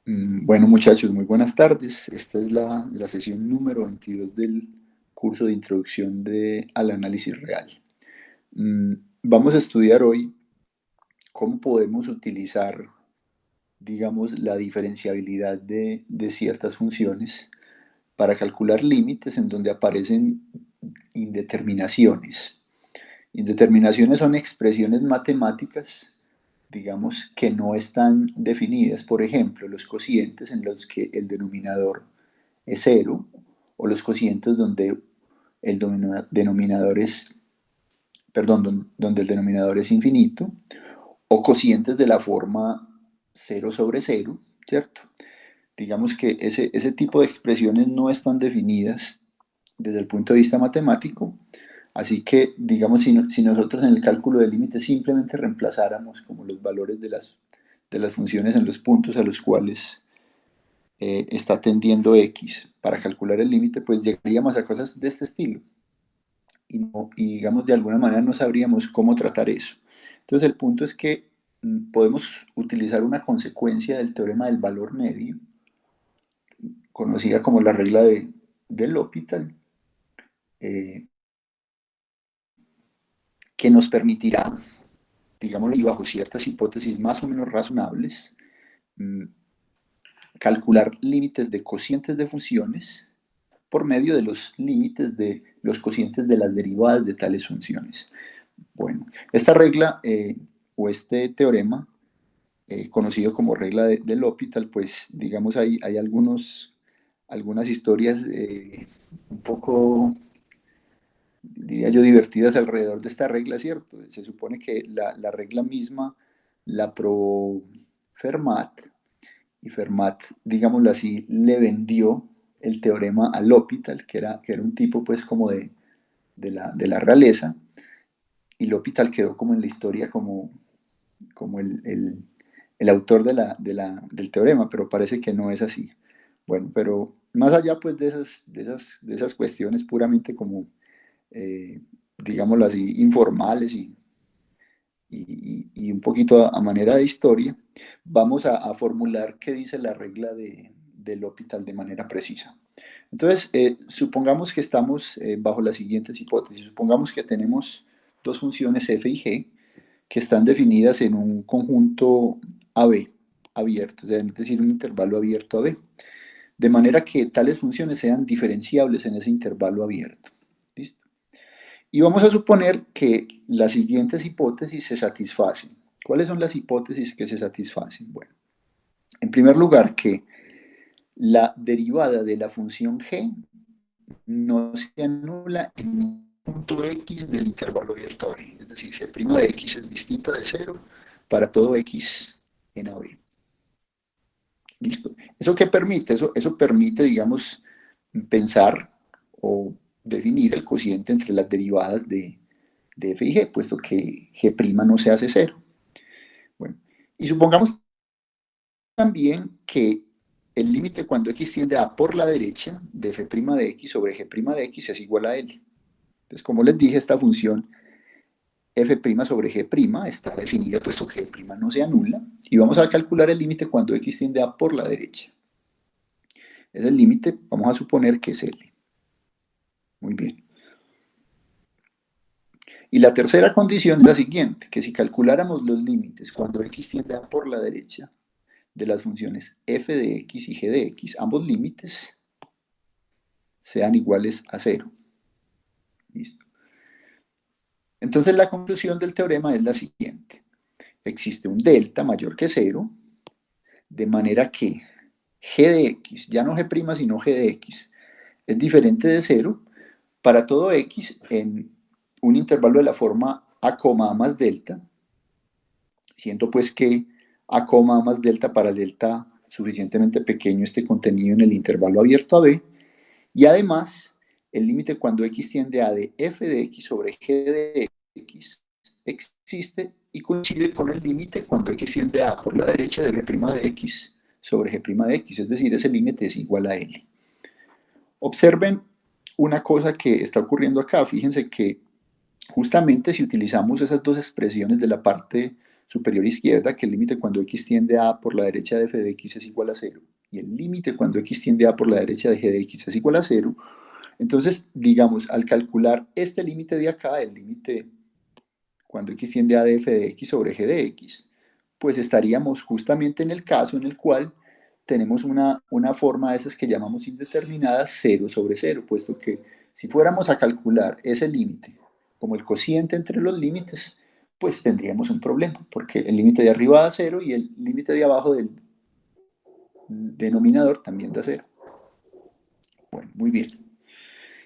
Bueno, muchachos, muy buenas tardes. Esta es la sesión número 22 del curso de introducción al análisis real. Mm, Vamos a estudiar hoy cómo podemos utilizar, digamos, la diferenciabilidad de ciertas funciones para calcular límites en donde aparecen indeterminaciones. Indeterminaciones son expresiones matemáticas, digamos, que no están definidas. Por ejemplo, los cocientes en los que el denominador es cero, o los cocientes donde el denominador es, perdón, donde el denominador es infinito, o cocientes de la forma cero sobre cero, ¿cierto? Digamos que ese tipo de expresiones no están definidas desde el punto de vista matemático, así que, digamos, si nosotros en el cálculo de límites simplemente reemplazáramos como los valores de las funciones en los puntos a los cuales está tendiendo X para calcular el límite, pues llegaríamos a cosas de este estilo. Y digamos, de alguna manera no sabríamos cómo tratar eso. Entonces, el punto es que podemos utilizar una consecuencia del teorema del valor medio, conocida como la regla del L'Hopital, eh, que nos permitirá, digamos, y bajo ciertas hipótesis más o menos razonables, mm, calcular límites de cocientes de funciones por medio de los límites de los cocientes de las derivadas de tales funciones. Bueno, esta regla o este teorema, conocido como regla del L'Hopital, pues digamos hay algunas historias un poco, diría yo, divertidas alrededor de esta regla, ¿cierto? Se supone que la regla misma la probó Fermat, y Fermat, digámoslo así, le vendió el teorema a L'Hopital, que era un tipo pues como de la realeza, y L'Hopital quedó como en la historia como el autor del teorema, pero parece que no es así. Bueno, pero más allá pues de esas cuestiones puramente como, eh, digámoslo así, informales y un poquito a manera de historia, vamos a formular qué dice la regla del L'Hopital de manera precisa. Entonces, supongamos que estamos bajo las siguientes hipótesis. Supongamos que tenemos dos funciones f y g que están definidas en un conjunto AB abierto, es decir, un intervalo abierto AB, de manera que tales funciones sean diferenciables en ese intervalo abierto. ¿Listo? Y vamos a suponer que las siguientes hipótesis se satisfacen. ¿Cuáles son las hipótesis que se satisfacen? Bueno, en primer lugar, que la derivada de la función g no se anula en ningún punto x del intervalo abierto a b. Es decir, g' de x es distinta de cero para todo x en AB. ¿Listo? ¿Eso qué permite? Eso permite, digamos, pensar o definir el cociente entre las derivadas de f y g, puesto que g' no se hace cero. Bueno, y supongamos también que el límite cuando x tiende a por la derecha de f' de x sobre g' de x es igual a L. Entonces, como les dije, esta función f' sobre g' está definida puesto que g' no se anula, y vamos a calcular el límite cuando x tiende a por la derecha. Es el límite, vamos a suponer que es L. Muy bien. Y la tercera condición es la siguiente, que si calculáramos los límites cuando x tiende a por la derecha de las funciones f de x y g de x, ambos límites sean iguales a cero. ¿Listo? Entonces la conclusión del teorema es la siguiente. Existe un delta mayor que cero, de manera que g de x, ya no g' sino g de x, es diferente de cero para todo x en un intervalo de la forma a, más delta, siendo pues que a, más delta para delta suficientemente pequeño esté contenido en el intervalo abierto a b, y además el límite cuando x tiende a de f de x sobre g de x existe y coincide con el límite cuando x tiende a por la derecha de b' de x sobre g' de x, es decir, ese límite es igual a L. Observen una cosa que está ocurriendo acá, fíjense que justamente si utilizamos esas dos expresiones de la parte superior izquierda, que el límite cuando x tiende a por la derecha de f de x es igual a 0, y el límite cuando x tiende a por la derecha de g de x es igual a 0, entonces, digamos, al calcular este límite de acá, el límite cuando x tiende a de f de x sobre g de x, pues estaríamos justamente en el caso en el cual tenemos una forma de esas que llamamos indeterminada 0 sobre 0, puesto que si fuéramos a calcular ese límite como el cociente entre los límites, pues tendríamos un problema, porque el límite de arriba da 0 y el límite de abajo del denominador también da 0. Bueno, muy bien.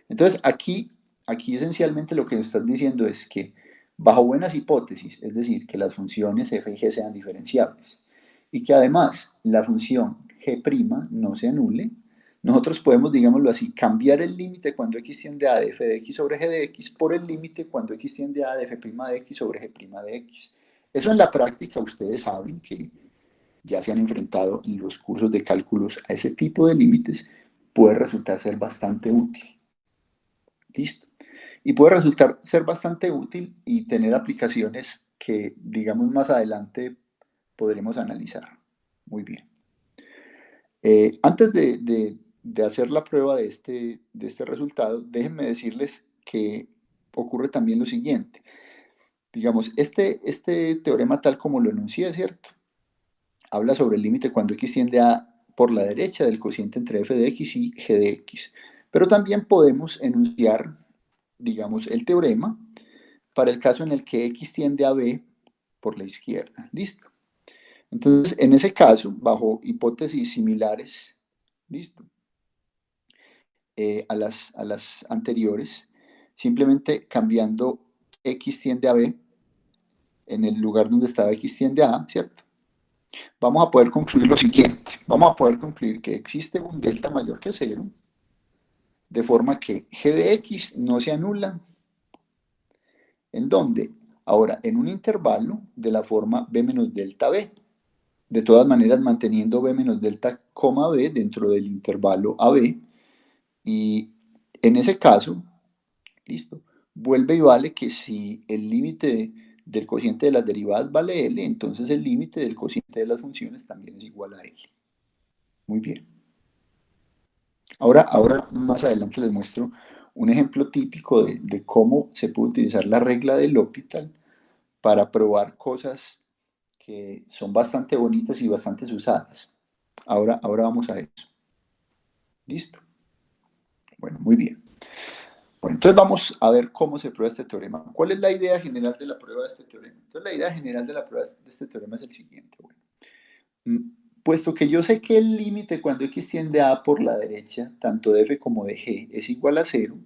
Entonces, aquí esencialmente lo que nos están diciendo es que bajo buenas hipótesis, es decir, que las funciones f y g sean diferenciables, y que además la función g' no se anule, nosotros podemos, digámoslo así, cambiar el límite cuando x tiende a de f de x sobre g de x por el límite cuando x tiende a de f' de x sobre g' de x. Eso en la práctica ustedes saben que ya se han enfrentado en los cursos de cálculos a ese tipo de límites, puede resultar ser bastante útil. ¿Listo? Y puede resultar ser bastante útil y tener aplicaciones que, digamos, más adelante podremos analizar. Muy bien. Antes de hacer la prueba de este resultado, déjenme decirles que ocurre también lo siguiente. Digamos, este teorema tal como lo enuncié, ¿cierto? Habla sobre el límite cuando x tiende a por la derecha del cociente entre f de x y g de x. Pero también podemos enunciar, digamos, el teorema para el caso en el que x tiende a b por la izquierda. ¿Listo? Entonces, en ese caso, bajo hipótesis similares, ¿listo? A las anteriores, simplemente cambiando x tiende a b en el lugar donde estaba x tiende a, ¿cierto? Vamos a poder concluir lo siguiente. Vamos a poder concluir que existe un delta mayor que 0, de forma que g de x no se anula. ¿En dónde? Ahora, en un intervalo de la forma b menos delta b. De todas maneras, manteniendo b menos delta, b dentro del intervalo AB. Y en ese caso, listo, vuelve y vale que si el límite del cociente de las derivadas vale L, entonces el límite del cociente de las funciones también es igual a L. Muy bien. Ahora más adelante les muestro un ejemplo típico de cómo se puede utilizar la regla del L'Hopital para probar cosas que son bastante bonitas y bastante usadas. Ahora vamos a eso. ¿Listo? Bueno, muy bien. Bueno, entonces vamos a ver cómo se prueba este teorema. ¿Cuál es la idea general de la prueba de este teorema? Entonces la idea general de la prueba de este teorema es el siguiente. Bueno, puesto que yo sé que el límite cuando x tiende a por la derecha, tanto de f como de g, es igual a 0,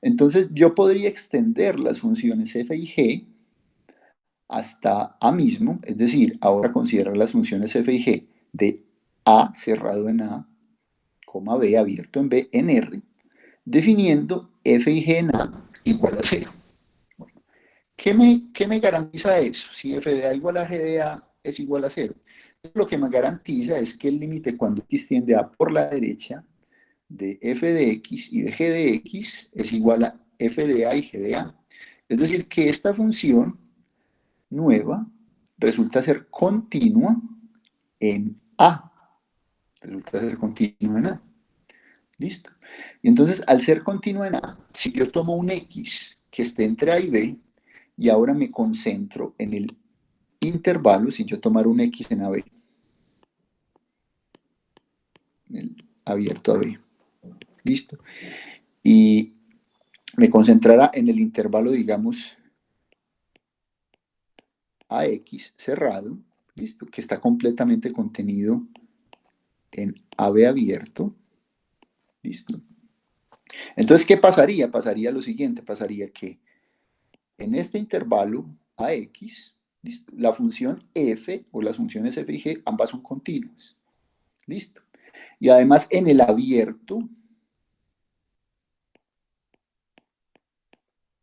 entonces yo podría extender las funciones f y g hasta a mismo, es decir, ahora considerar las funciones f y g de a cerrado en a, b abierto en b, en r, definiendo f y g en a igual a 0. Bueno, ¿qué me garantiza eso? Si f de a igual a g de a es igual a 0. Lo que me garantiza es que el límite cuando x tiende a por la derecha de f de x y de g de x es igual a f de a y g de a. Es decir, que esta función nueva resulta ser continua en a. Resulta ser continua en a. ¿Listo? Y entonces, al ser continua en a, si yo tomo un x que esté entre a y b, y ahora me concentro en el intervalo, si yo tomara un x en AB, en el abierto AB, ¿listo? Y me concentrara en el intervalo, digamos, AX cerrado, ¿listo? Que está completamente contenido en AB abierto, ¿listo? Entonces, ¿qué pasaría? Pasaría lo siguiente, pasaría que en este intervalo AX, ¿listo? La función f o las funciones f y g, ambas son continuas, ¿listo? Y además en el abierto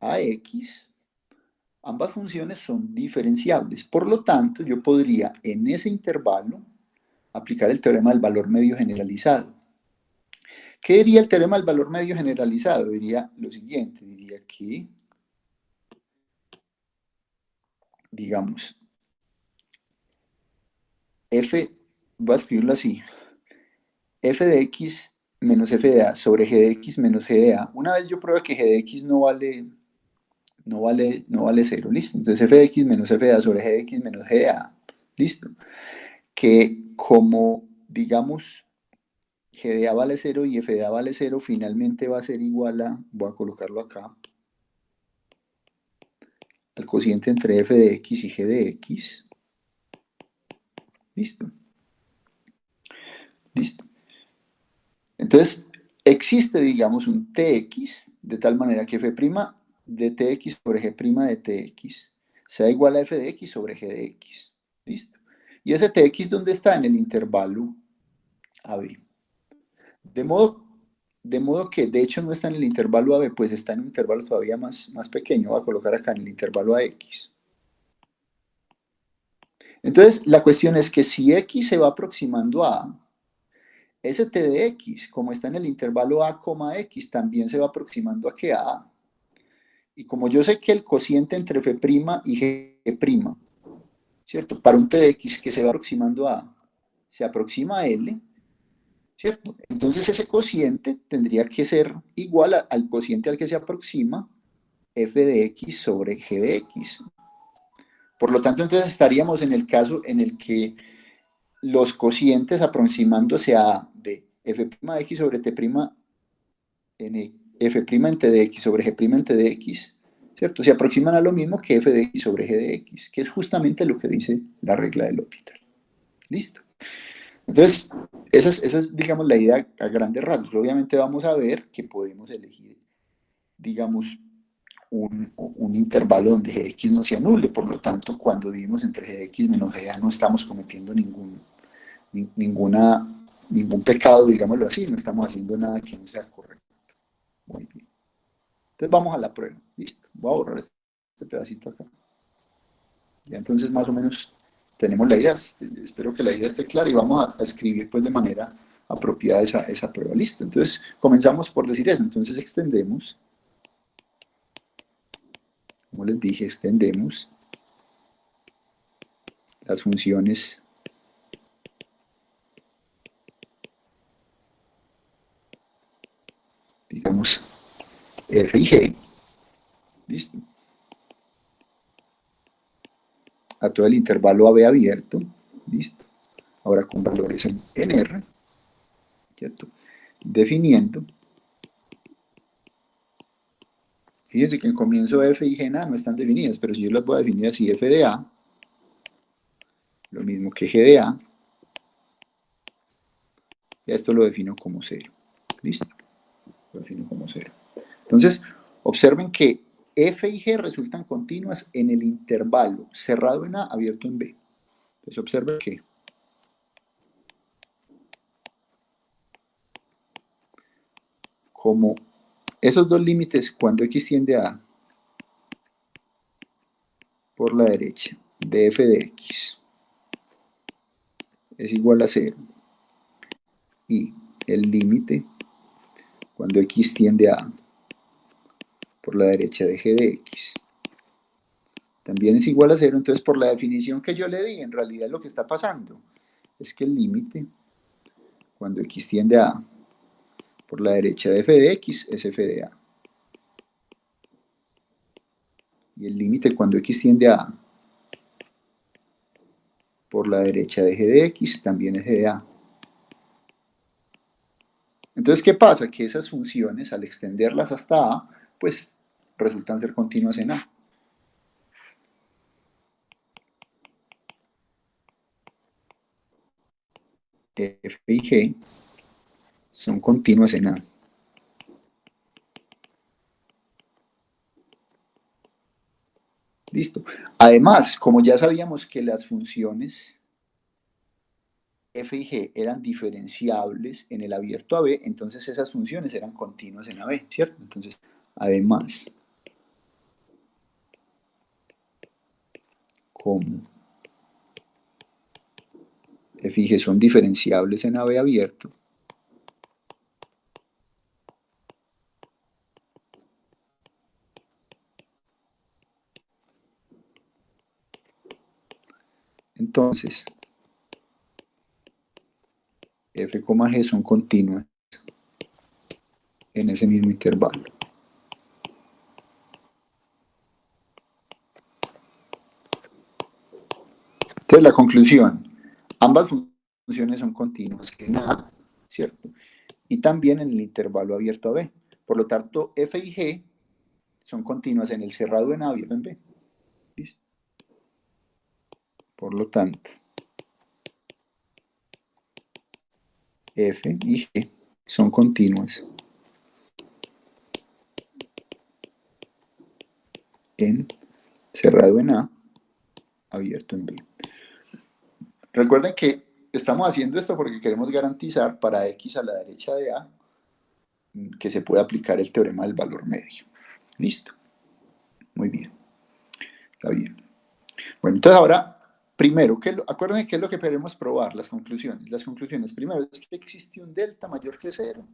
AX, ambas funciones son diferenciables. Por lo tanto, yo podría en ese intervalo aplicar el teorema del valor medio generalizado. ¿Qué diría el teorema del valor medio generalizado? Diría lo siguiente, diría que, digamos, voy a escribirlo así, f de x menos f de a sobre g de x menos g de a. Una vez yo pruebe que g de x no vale cero, listo. Entonces f de x menos f de a sobre g de x menos g de a, listo. Que como, digamos, g de a vale cero y f de a vale cero, finalmente va a ser igual a, voy a colocarlo acá, al cociente entre f de x y g de x, listo, listo. Entonces, existe, digamos, un tx de tal manera que f' de tx sobre g' de tx sea igual a f de x sobre g de x. Listo. ¿Y ese tx dónde está? En el intervalo AB. De modo, de modo que, de hecho, no está en el intervalo AB, pues está en un intervalo todavía más pequeño. Voy a colocar acá en el intervalo AX. Entonces, la cuestión es que si x se va aproximando a A, ese t de x, como está en el intervalo a, x, también se va aproximando a que a. Y como yo sé que el cociente entre f' y g', ¿cierto? Para un t de x que se va aproximando a, se aproxima a L, ¿cierto? Entonces ese cociente tendría que ser igual al cociente al que se aproxima f de x sobre g de x. Por lo tanto, entonces estaríamos en el caso en el que los cocientes aproximándose a de f' de x sobre t' en f' en t de x sobre g' en t de x, ¿cierto? Se aproximan a lo mismo que f de x sobre g de x, que es justamente lo que dice la regla del L'Hopital. ¿Listo? Entonces, esa es, digamos, la idea a grandes rasgos. Obviamente vamos a ver que podemos elegir, digamos, un intervalo donde gx no se anule. Por lo tanto, cuando dividimos entre gx menos ga no estamos cometiendo ningún pecado, digámoslo así. No estamos haciendo nada que no sea correcto. Muy bien. Entonces vamos a la prueba. Listo. Voy a borrar este pedacito acá. Ya entonces más o menos tenemos la idea. Espero que la idea esté clara y vamos a escribir pues de manera apropiada esa prueba. Listo. Entonces comenzamos por decir eso. Entonces extendemos. Como les dije, extendemos las funciones digamos f y g. Listo. A todo el intervalo AB abierto. Listo. Ahora con valores en R. ¿Cierto? Definiendo. Fíjense que en comienzo f y g no están definidas, pero si yo las voy a definir así, f de a, lo mismo que g de a, esto lo defino como 0. ¿Listo? Lo defino como 0. Entonces, observen que f y g resultan continuas en el intervalo cerrado en A, abierto en B. Entonces, observen que como esos dos límites, cuando x tiende a A por la derecha de f de x es igual a 0 y el límite cuando x tiende a A por la derecha de g de x también es igual a 0, entonces por la definición que yo le di, en realidad lo que está pasando es que el límite cuando x tiende a A por la derecha de f de x es f de A. Y el límite cuando x tiende a A por la derecha de g de x también es g de A. Entonces, ¿qué pasa? Que esas funciones, al extenderlas hasta A, pues resultan ser continuas en A. F y G son continuas en A. Listo. Además, como ya sabíamos que las funciones f y g eran diferenciables en el abierto a B, entonces esas funciones eran continuas en AB, ¿cierto? Entonces, además, como f y g son diferenciables en AB abierto, entonces f, g son continuas en ese mismo intervalo. Entonces, la conclusión, ambas funciones son continuas en A, ¿cierto? Y también en el intervalo abierto a B. Por lo tanto, f y g son continuas en el cerrado en A abierto en B. ¿Listo? Por lo tanto, f y g son continuas en cerrado en A, abierto en B. Recuerden que estamos haciendo esto porque queremos garantizar para x a la derecha de A que se puede aplicar el teorema del valor medio. ¿Listo? Muy bien. Está bien. Bueno, entonces ahora, primero, acuérdense qué es lo que queremos probar, las conclusiones. Las conclusiones, primero, es que existe un delta mayor que 0,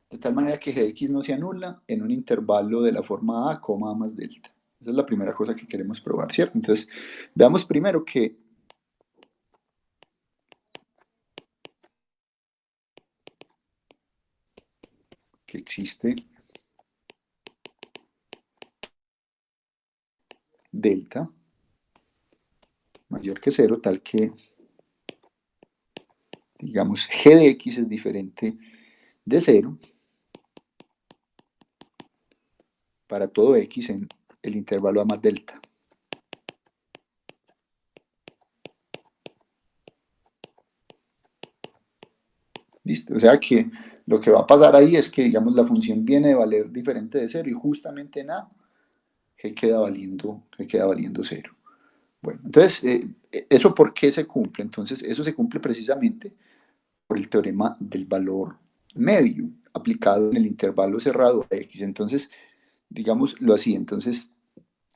de tal manera que gx no se anula en un intervalo de la forma a, a más delta. Esa es la primera cosa que queremos probar, ¿cierto? Entonces, veamos primero que existe delta mayor que 0, tal que, digamos, g de x es diferente de 0 para todo x en el intervalo a más delta. ¿Listo? O sea que lo que va a pasar ahí es que, digamos, la función viene de valer diferente de 0 y justamente en A g queda valiendo 0. Bueno, entonces, ¿eso por qué se cumple? Entonces, eso se cumple precisamente por el teorema del valor medio aplicado en el intervalo cerrado a x. Entonces, digámoslo así, entonces,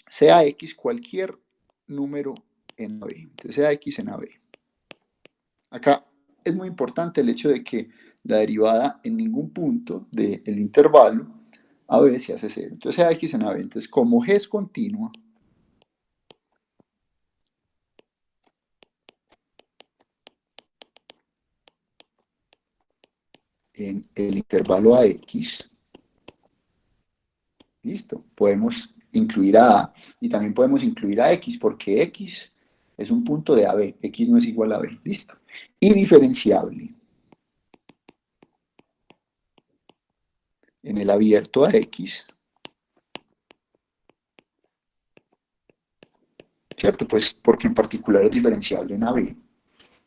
sea x cualquier número en AB. Entonces, sea x en AB. Acá es muy importante el hecho de que la derivada en ningún punto del intervalo AB se hace 0. Entonces, sea x en AB. Entonces, como g es continua, en el intervalo AX, listo, podemos incluir a A y también podemos incluir a X porque X es un punto de AB, X no es igual a B, listo. Y diferenciable en el abierto a X, ¿cierto? Pues porque en particular es diferenciable en AB.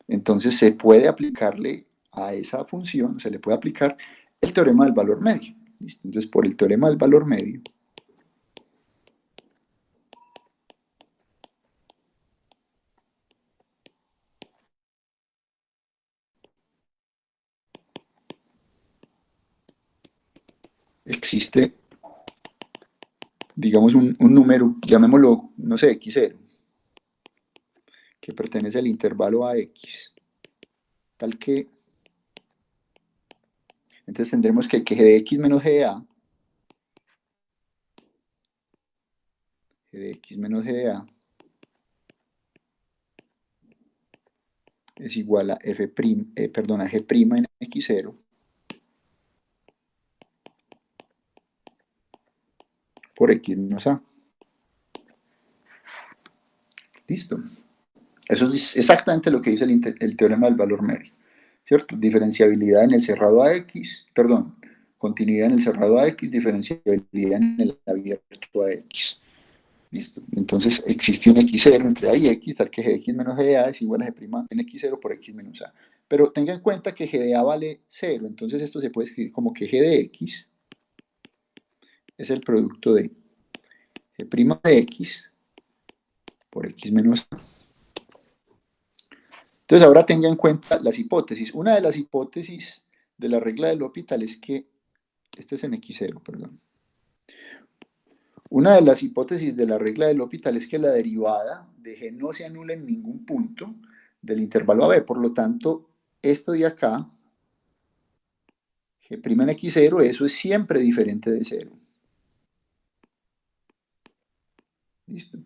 Entonces se puede aplicarle a esa función, se le puede aplicar el teorema del valor medio. ¿Listo? Entonces por el teorema del valor medio, existe, digamos, un número, llamémoslo, no sé, x0, que pertenece al intervalo a x, tal que, entonces tendremos que g de x menos g de a, g de x menos g de a, es igual a perdón, a g' en x0 por x menos a. Listo. Eso es exactamente lo que dice el teorema del valor medio, ¿cierto? Diferenciabilidad en el cerrado a x, perdón, continuidad en el cerrado a x, diferenciabilidad en el abierto a x. Listo. Entonces existe un x0 entre a y x, tal que g de x menos g de a es igual a g' en x0 por x menos a. Pero tenga en cuenta que g de a vale 0, entonces esto se puede escribir como que g de x es el producto de g' de x por x menos a. Entonces ahora tenga en cuenta las hipótesis. Una de las hipótesis de la regla de L'Hopital es que, este es en x0, perdón. Una de las hipótesis de la regla de L'Hopital es que la derivada de g no se anula en ningún punto del intervalo AB. Por lo tanto, esto de acá, g' en x0, eso es siempre diferente de 0. ¿Listo?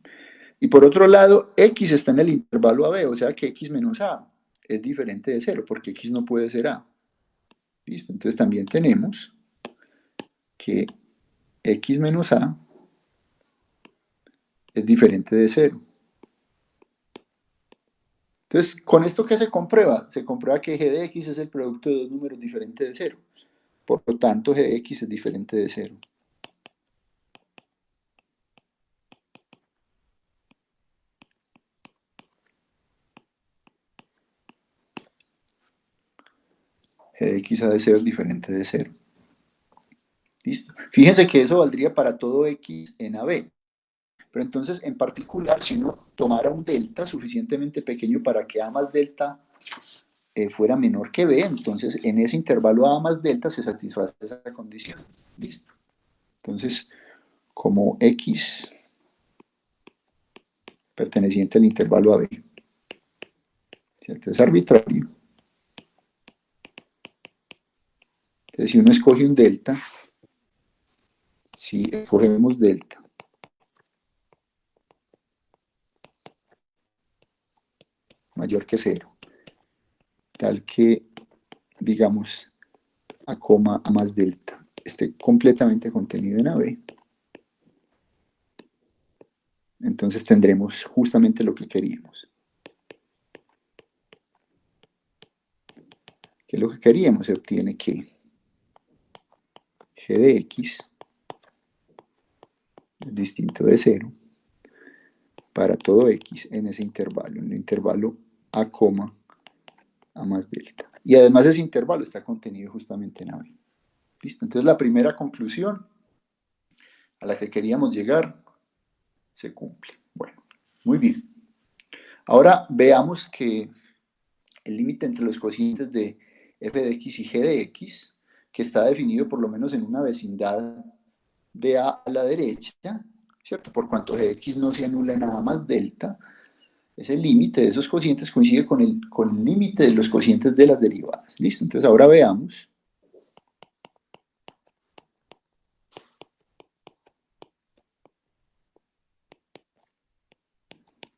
Y por otro lado, x está en el intervalo AB, o sea que x menos a es diferente de 0, porque x no puede ser a. ¿Listo? Entonces también tenemos que x menos a es diferente de 0. Entonces, ¿con esto qué se comprueba? Se comprueba que g de x es el producto de dos números diferentes de 0. Por lo tanto, g de x es diferente de 0. G de x ha de ser diferente de 0. ¿Listo? Fíjense que eso valdría para todo x en AB. Pero entonces, en particular, si uno tomara un delta suficientemente pequeño para que A más delta fuera menor que B, entonces en ese intervalo A más delta se satisface esa condición. ¿Listo? Entonces, como X perteneciente al intervalo AB, ¿cierto? Es arbitrario. Entonces, si uno escoge un delta, si escogemos delta mayor que 0, tal que, digamos, a coma A más delta esté completamente contenido en AB, entonces tendremos justamente lo que queríamos. ¿Qué es lo que queríamos? Se obtiene que g de x es distinto de 0 para todo x en ese intervalo, en el intervalo a, a más delta. Y además ese intervalo está contenido justamente en AB. ¿Listo? Entonces la primera conclusión a la que queríamos llegar se cumple. Bueno, muy bien. Ahora veamos que el límite entre los cocientes de f de x y g de x, que está definido por lo menos en una vecindad de a la derecha, ¿cierto? Por cuanto g de x no se anula en nada más delta, ese límite de esos cocientes coincide con el límite de los cocientes de las derivadas. ¿Listo? Entonces ahora veamos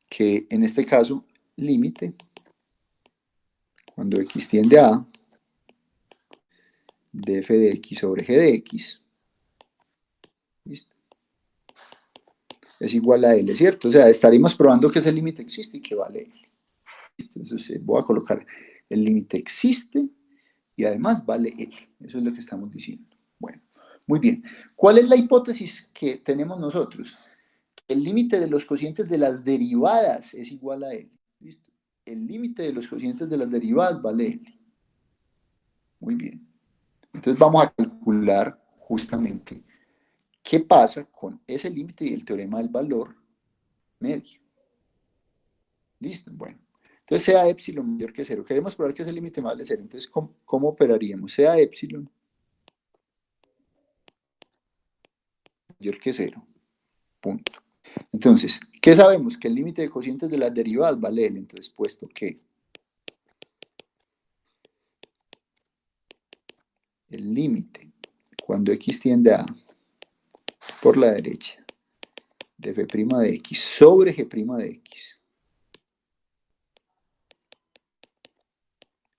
que en este caso, límite, cuando x tiende a A, de f de x sobre g de x, ¿listo? Es igual a L, ¿cierto? O sea, estaremos probando que ese límite existe y que vale L. ¿Listo? Entonces voy a colocar el límite existe y además vale L. Eso es lo que estamos diciendo. Bueno, muy bien. ¿Cuál es la hipótesis que tenemos nosotros? El límite de los cocientes de las derivadas es igual a L. ¿Listo? El límite de los cocientes de las derivadas vale L. Muy bien. Entonces vamos a calcular justamente qué pasa con ese límite y el teorema del valor medio. ¿Listo? Bueno. Entonces sea epsilon mayor que 0. Queremos probar que ese límite vale 0. Entonces, ¿cómo operaríamos? Sea epsilon mayor que 0. Punto. Entonces, ¿qué sabemos? Que el límite de cocientes de las derivadas vale L. Entonces, puesto que el límite cuando x tiende a por la derecha de f' de x sobre g' de x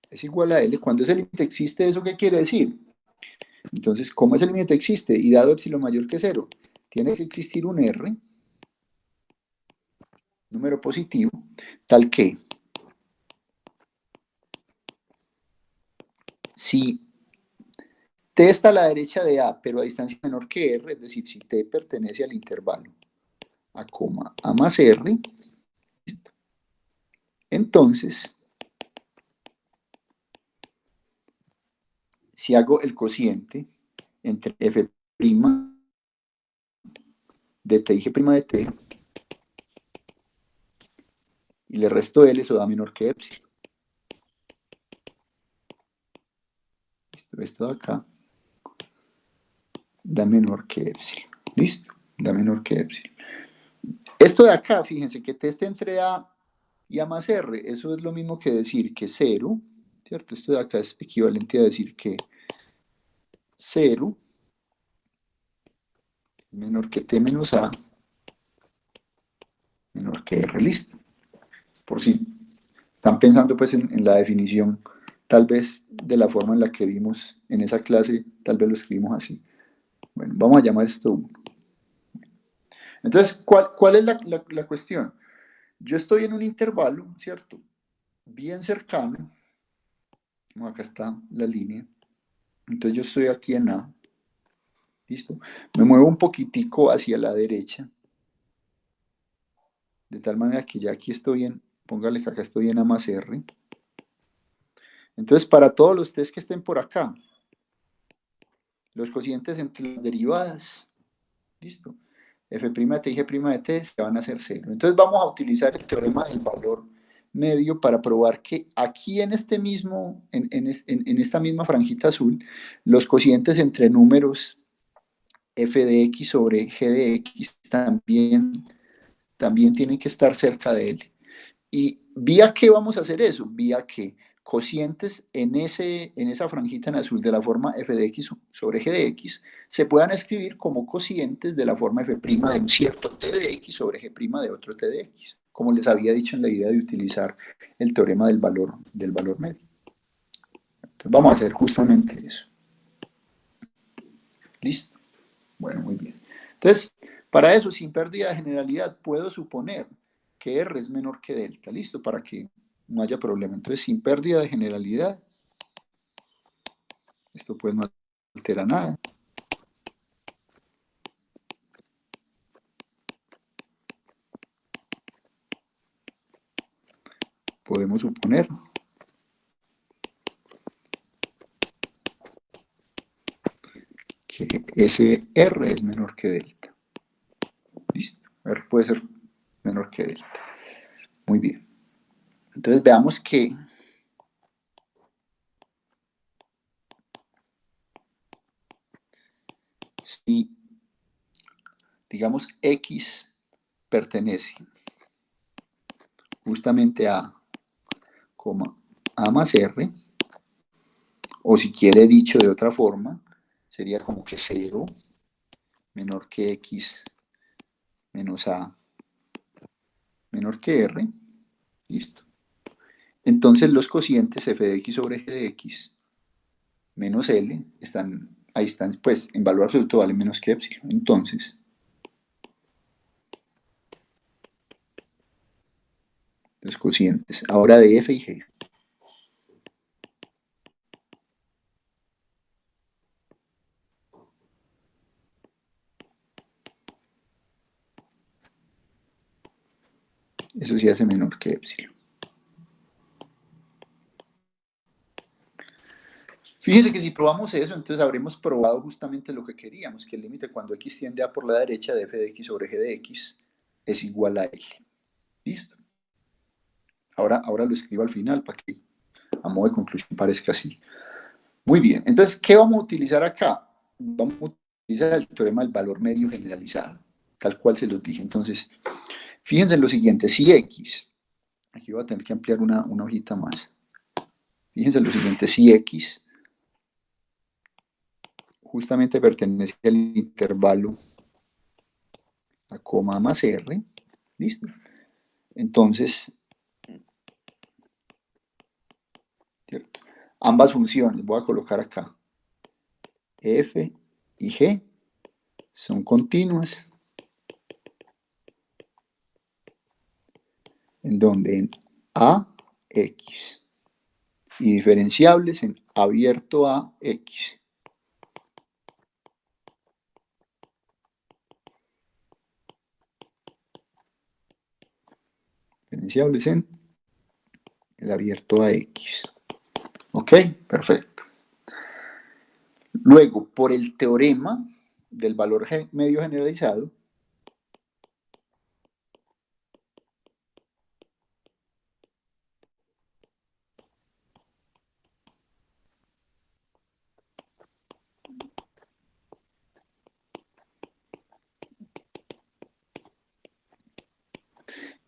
es igual a L. Cuando ese límite existe, ¿eso qué quiere decir? Entonces, como ese límite existe y dado epsilon mayor que 0, tiene que existir un R, número positivo, tal que si t está a la derecha de A, pero a distancia menor que R, es decir, si t pertenece al intervalo a más R, ¿listo? Entonces, si hago el cociente entre f' de t y g' de t, y le resto L, eso da menor que epsilon. Esto de acá da menor que epsilon. ¿Listo? Da menor que epsilon. Esto de acá, fíjense que t está entre A y A más R, eso es lo mismo que decir que 0, ¿cierto? Esto de acá es equivalente a decir que 0 menor que t menos A menor que R, listo. Por si están pensando pues en la definición tal vez de la forma en la que vimos en esa clase, tal vez lo escribimos así. Bueno, vamos a llamar esto 1. Entonces, ¿cuál es la cuestión? Yo estoy en un intervalo, ¿cierto? Bien cercano. Acá está la línea. Entonces yo estoy aquí en A. ¿Listo? Me muevo un poquitico hacia la derecha. De tal manera que ya aquí estoy en, póngale que acá estoy en A más R. Entonces, para todos los test que estén por acá, los cocientes entre las derivadas, ¿listo? F' de t y G' de t se van a hacer 0. Entonces vamos a utilizar el teorema del valor medio para probar que aquí en este mismo, en esta misma franjita azul, los cocientes entre números f de x sobre g de x también tienen que estar cerca de él. ¿Y vía qué vamos a hacer eso? Vía que cocientes en esa franjita en azul de la forma f de x sobre g de x se puedan escribir como cocientes de la forma f' de un cierto t de x sobre g' de otro t de x, como les había dicho en la idea de utilizar el teorema del valor medio. Entonces vamos a hacer justamente eso. ¿Listo? Bueno, muy bien. Entonces, para eso, sin pérdida de generalidad, puedo suponer que R es menor que delta. ¿Listo? Para que no haya problema. Entonces, sin pérdida de generalidad, esto pues no altera nada. Podemos suponer que ese R es menor que delta. ¿Listo? R puede ser menor que delta. Muy bien. Entonces veamos que si, digamos, X pertenece justamente a, A más R, o si quiere dicho de otra forma, sería como que 0 menor que X menos A menor que R. Listo. Entonces los cocientes f de x sobre g de x menos L ahí están, pues en valor absoluto valen menos que epsilon. Entonces, los cocientes, ahora de f y g. Eso sí hace menor que epsilon. Fíjense que si probamos eso, entonces habremos probado justamente lo que queríamos, que el límite cuando x tiende a por la derecha de f de x sobre g de x es igual a L. ¿Listo? Ahora lo escribo al final para que a modo de conclusión parezca así. Muy bien, entonces, ¿qué vamos a utilizar acá? Vamos a utilizar el teorema del valor medio generalizado, tal cual se los dije. Entonces, fíjense en lo siguiente, si x, aquí voy a tener que ampliar una hojita más. Fíjense en lo siguiente, si x justamente pertenece al intervalo a coma más r, ¿listo? Entonces, ¿cierto? Ambas funciones, voy a colocar acá, f y g, son continuas, en donde en a, x, y diferenciables en abierto a x. Diferenciables en el abierto a x. ¿Ok? Perfecto. Luego, por el teorema del valor medio generalizado,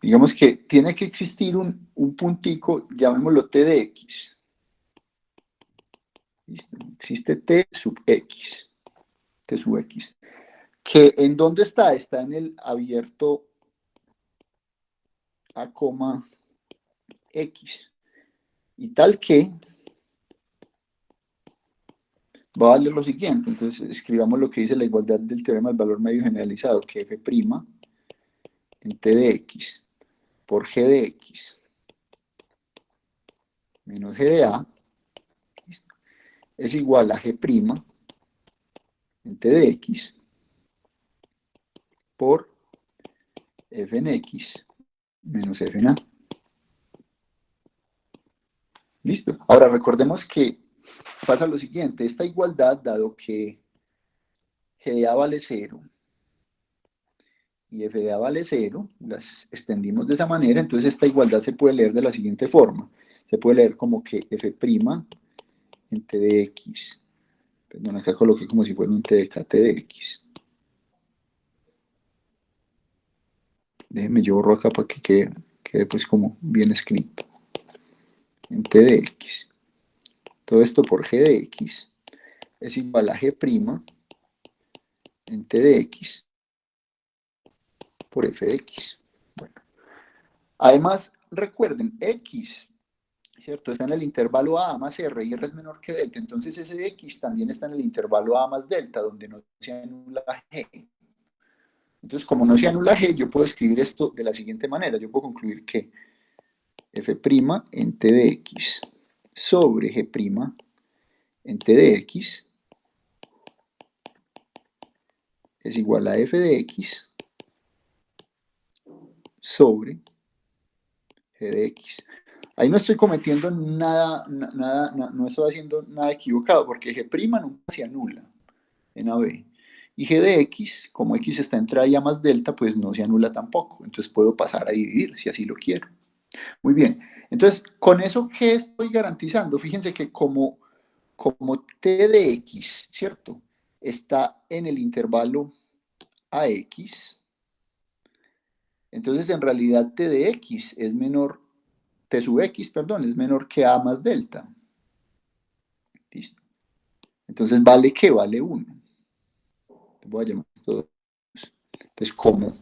digamos que tiene que existir un puntico, llamémoslo t de x. ¿Listo? Existe t sub x. T sub x. ¿Que en dónde está? Está en el abierto a coma x. Y tal que va a valer lo siguiente. Entonces escribamos lo que dice la igualdad del teorema del valor medio generalizado, que f' en t de x por g de x menos g de a es igual a g' en t de x por f en x menos f en a. ¿Listo? Ahora recordemos que pasa lo siguiente, esta igualdad, dado que g de a vale 0 y f de a vale 0, las extendimos de esa manera, entonces esta igualdad se puede leer de la siguiente forma. Se puede leer como que f' en t de x, perdón, acá coloqué como si fuera un t de k t de x. Déjenme yo borro acá para que quede pues como bien escrito. En t de x. Todo esto por g de x es igual a g' en t de x por f de x. Bueno. Además, recuerden, x, ¿cierto? Está en el intervalo a más r y r es menor que delta. Entonces ese x también está en el intervalo a más delta, donde no se anula g. Entonces, como no se anula g, yo puedo escribir esto de la siguiente manera. Yo puedo concluir que f' en t de x sobre g' en t de x es igual a f de x sobre g de x. Ahí no estoy cometiendo nada, no estoy haciendo nada equivocado, porque g' nunca se anula en AB. Y g de x, como x está entre a y a más delta, pues no se anula tampoco. Entonces puedo pasar a dividir si así lo quiero. Muy bien. Entonces, ¿con eso qué estoy garantizando? Fíjense que como t de x, ¿cierto? Está en el intervalo ax, entonces en realidad t de x es menor, t sub x, perdón, es menor que a más delta. ¿Listo? Entonces, ¿vale qué? Vale 1. Voy a llamar esto. Entonces, como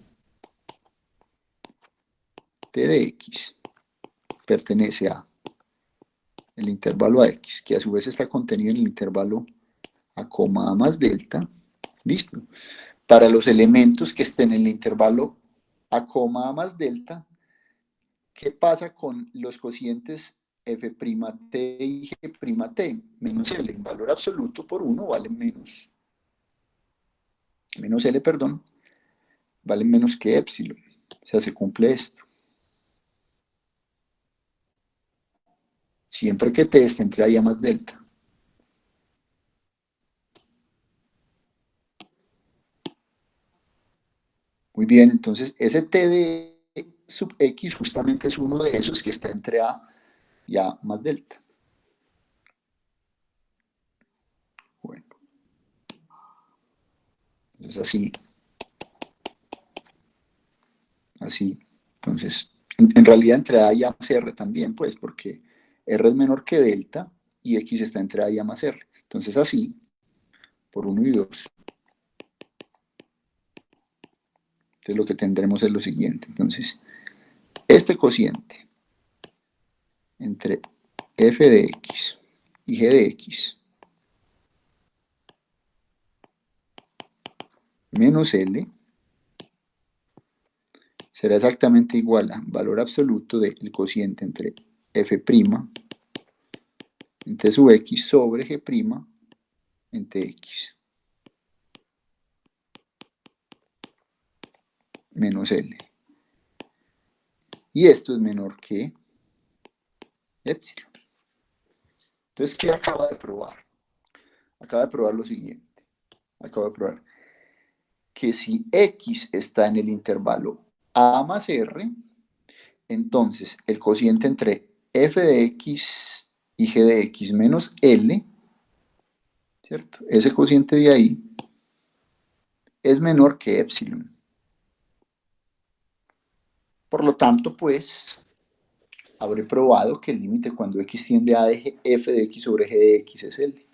t de x pertenece a el intervalo a x, que a su vez está contenido en el intervalo a, a más delta, listo. Para los elementos que estén en el intervalo a, a más delta, ¿qué pasa con los cocientes f't y g't? Menos L en valor absoluto por 1 vale menos L, perdón, vale menos que epsilon. O sea, se cumple esto. Siempre que t esté entre a y a más delta. Muy bien, entonces ese t de sub x justamente es uno de esos que está entre a y a más delta. Bueno, entonces así. Entonces, en realidad entre a y a más r también, pues, porque r es menor que delta y x está entre a y a más r. Entonces así, por 1 y 2. Entonces lo que tendremos es lo siguiente. Entonces, este cociente entre f de x y g de x menos L será exactamente igual a valor absoluto del cociente entre f' en t sub x sobre g' en tx menos L. Y esto es menor que epsilon. Entonces, ¿qué acaba de probar? Acaba de probar lo siguiente. Acaba de probar que si x está en el intervalo a más r, entonces el cociente entre f de x y g de x menos L, ¿cierto? Ese cociente de ahí es menor que epsilon. Por lo tanto, pues, habré probado que el límite cuando x tiende a de f de x sobre g de x es L.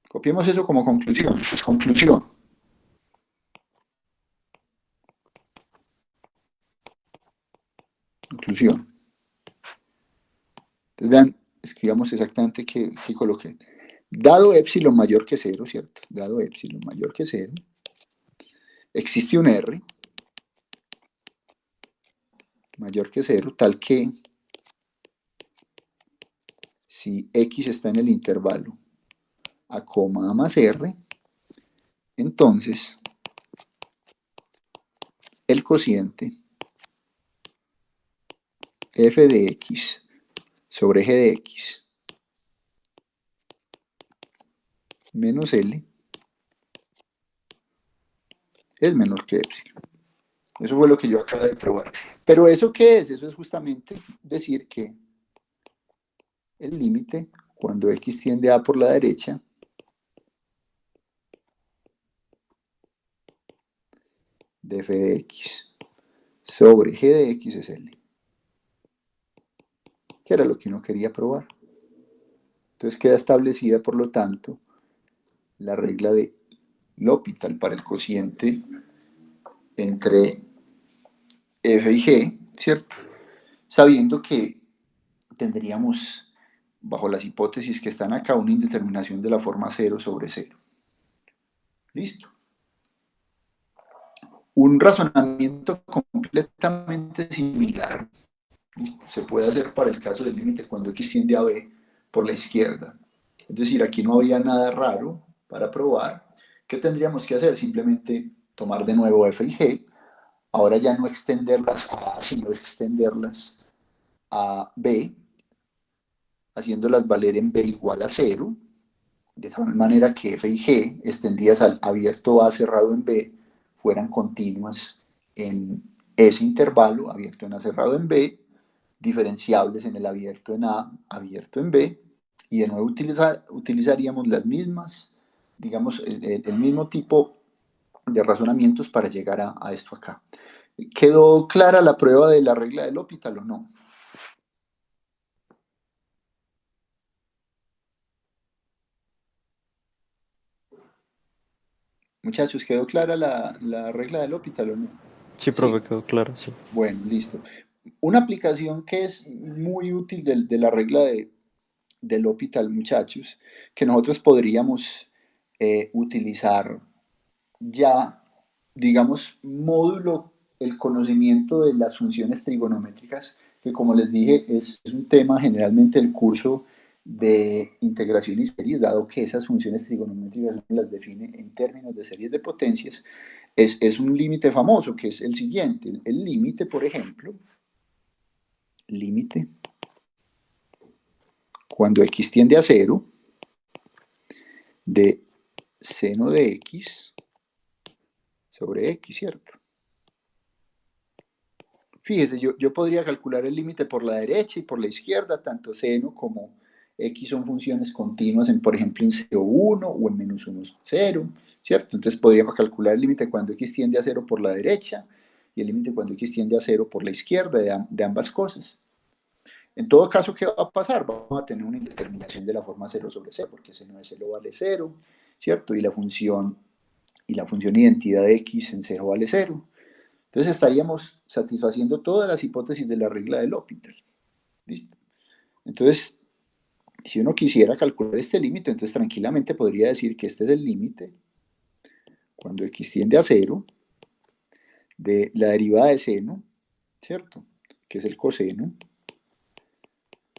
Copiemos eso como conclusión. Pues conclusión. Conclusión. Entonces vean, escribamos exactamente qué coloqué. Dado epsilon mayor que cero, ¿cierto? Dado epsilon mayor que cero, existe un R mayor que cero, tal que si X está en el intervalo A, A más R, entonces el cociente f de X sobre g de X menos L es menor que epsilon. Eso fue lo que yo acabo de probar. Pero ¿eso qué es? Eso es justamente decir que el límite, cuando X tiende a por la derecha, de f de X sobre g de X es L, que era lo que uno quería probar. Entonces queda establecida, por lo tanto, la regla de L'Hopital para el cociente entre f y g, ¿cierto? Sabiendo que tendríamos, bajo las hipótesis que están acá, una indeterminación de la forma 0 sobre 0. Listo. Un razonamiento completamente similar se puede hacer para el caso del límite cuando X tiende a B por la izquierda. Es decir, aquí no había nada raro para probar. ¿Qué tendríamos que hacer? Simplemente tomar de nuevo f y g, ahora ya no extenderlas a A, sino extenderlas a B, haciéndolas valer en B igual a 0, de tal manera que f y g extendidas al abierto A cerrado en B fueran continuas en ese intervalo, abierto en A cerrado en B, diferenciables en el abierto en A, abierto en B, y de nuevo utilizaríamos las mismas, digamos, el mismo tipo de razonamientos para llegar a esto acá. ¿Quedó clara la prueba de la regla del L'Hopital o no? Muchachos, ¿quedó clara la regla del L'Hopital o no? Sí, profe, ¿Sí? quedó claro, sí. Bueno, listo. Una aplicación que es muy útil de la regla del L'Hopital, muchachos, que nosotros podríamos utilizar ya, digamos, módulo el conocimiento de las funciones trigonométricas, que como les dije es un tema generalmente del curso de integración y series, dado que esas funciones trigonométricas las define en términos de series de potencias, es un límite famoso, que es el siguiente. El límite, por ejemplo, límite, cuando x tiende a cero, de seno de x sobre x, ¿cierto? Fíjese, yo podría calcular el límite por la derecha y por la izquierda, tanto seno como x son funciones continuas, en, por ejemplo, en 0,1 o en -1, 0, ¿cierto? Entonces podríamos calcular el límite cuando x tiende a 0 por la derecha y el límite cuando x tiende a 0 por la izquierda de ambas cosas. En todo caso, ¿qué va a pasar? Vamos a tener una indeterminación de la forma 0 sobre 0, porque seno de 0 vale 0, ¿cierto? Y la función identidad de x en 0 vale 0. Entonces estaríamos satisfaciendo todas las hipótesis de la regla de L'Hopital. ¿Listo? Entonces, si uno quisiera calcular este límite, entonces tranquilamente podría decir que este es el límite cuando x tiende a 0 de la derivada de seno, ¿cierto? Que es el coseno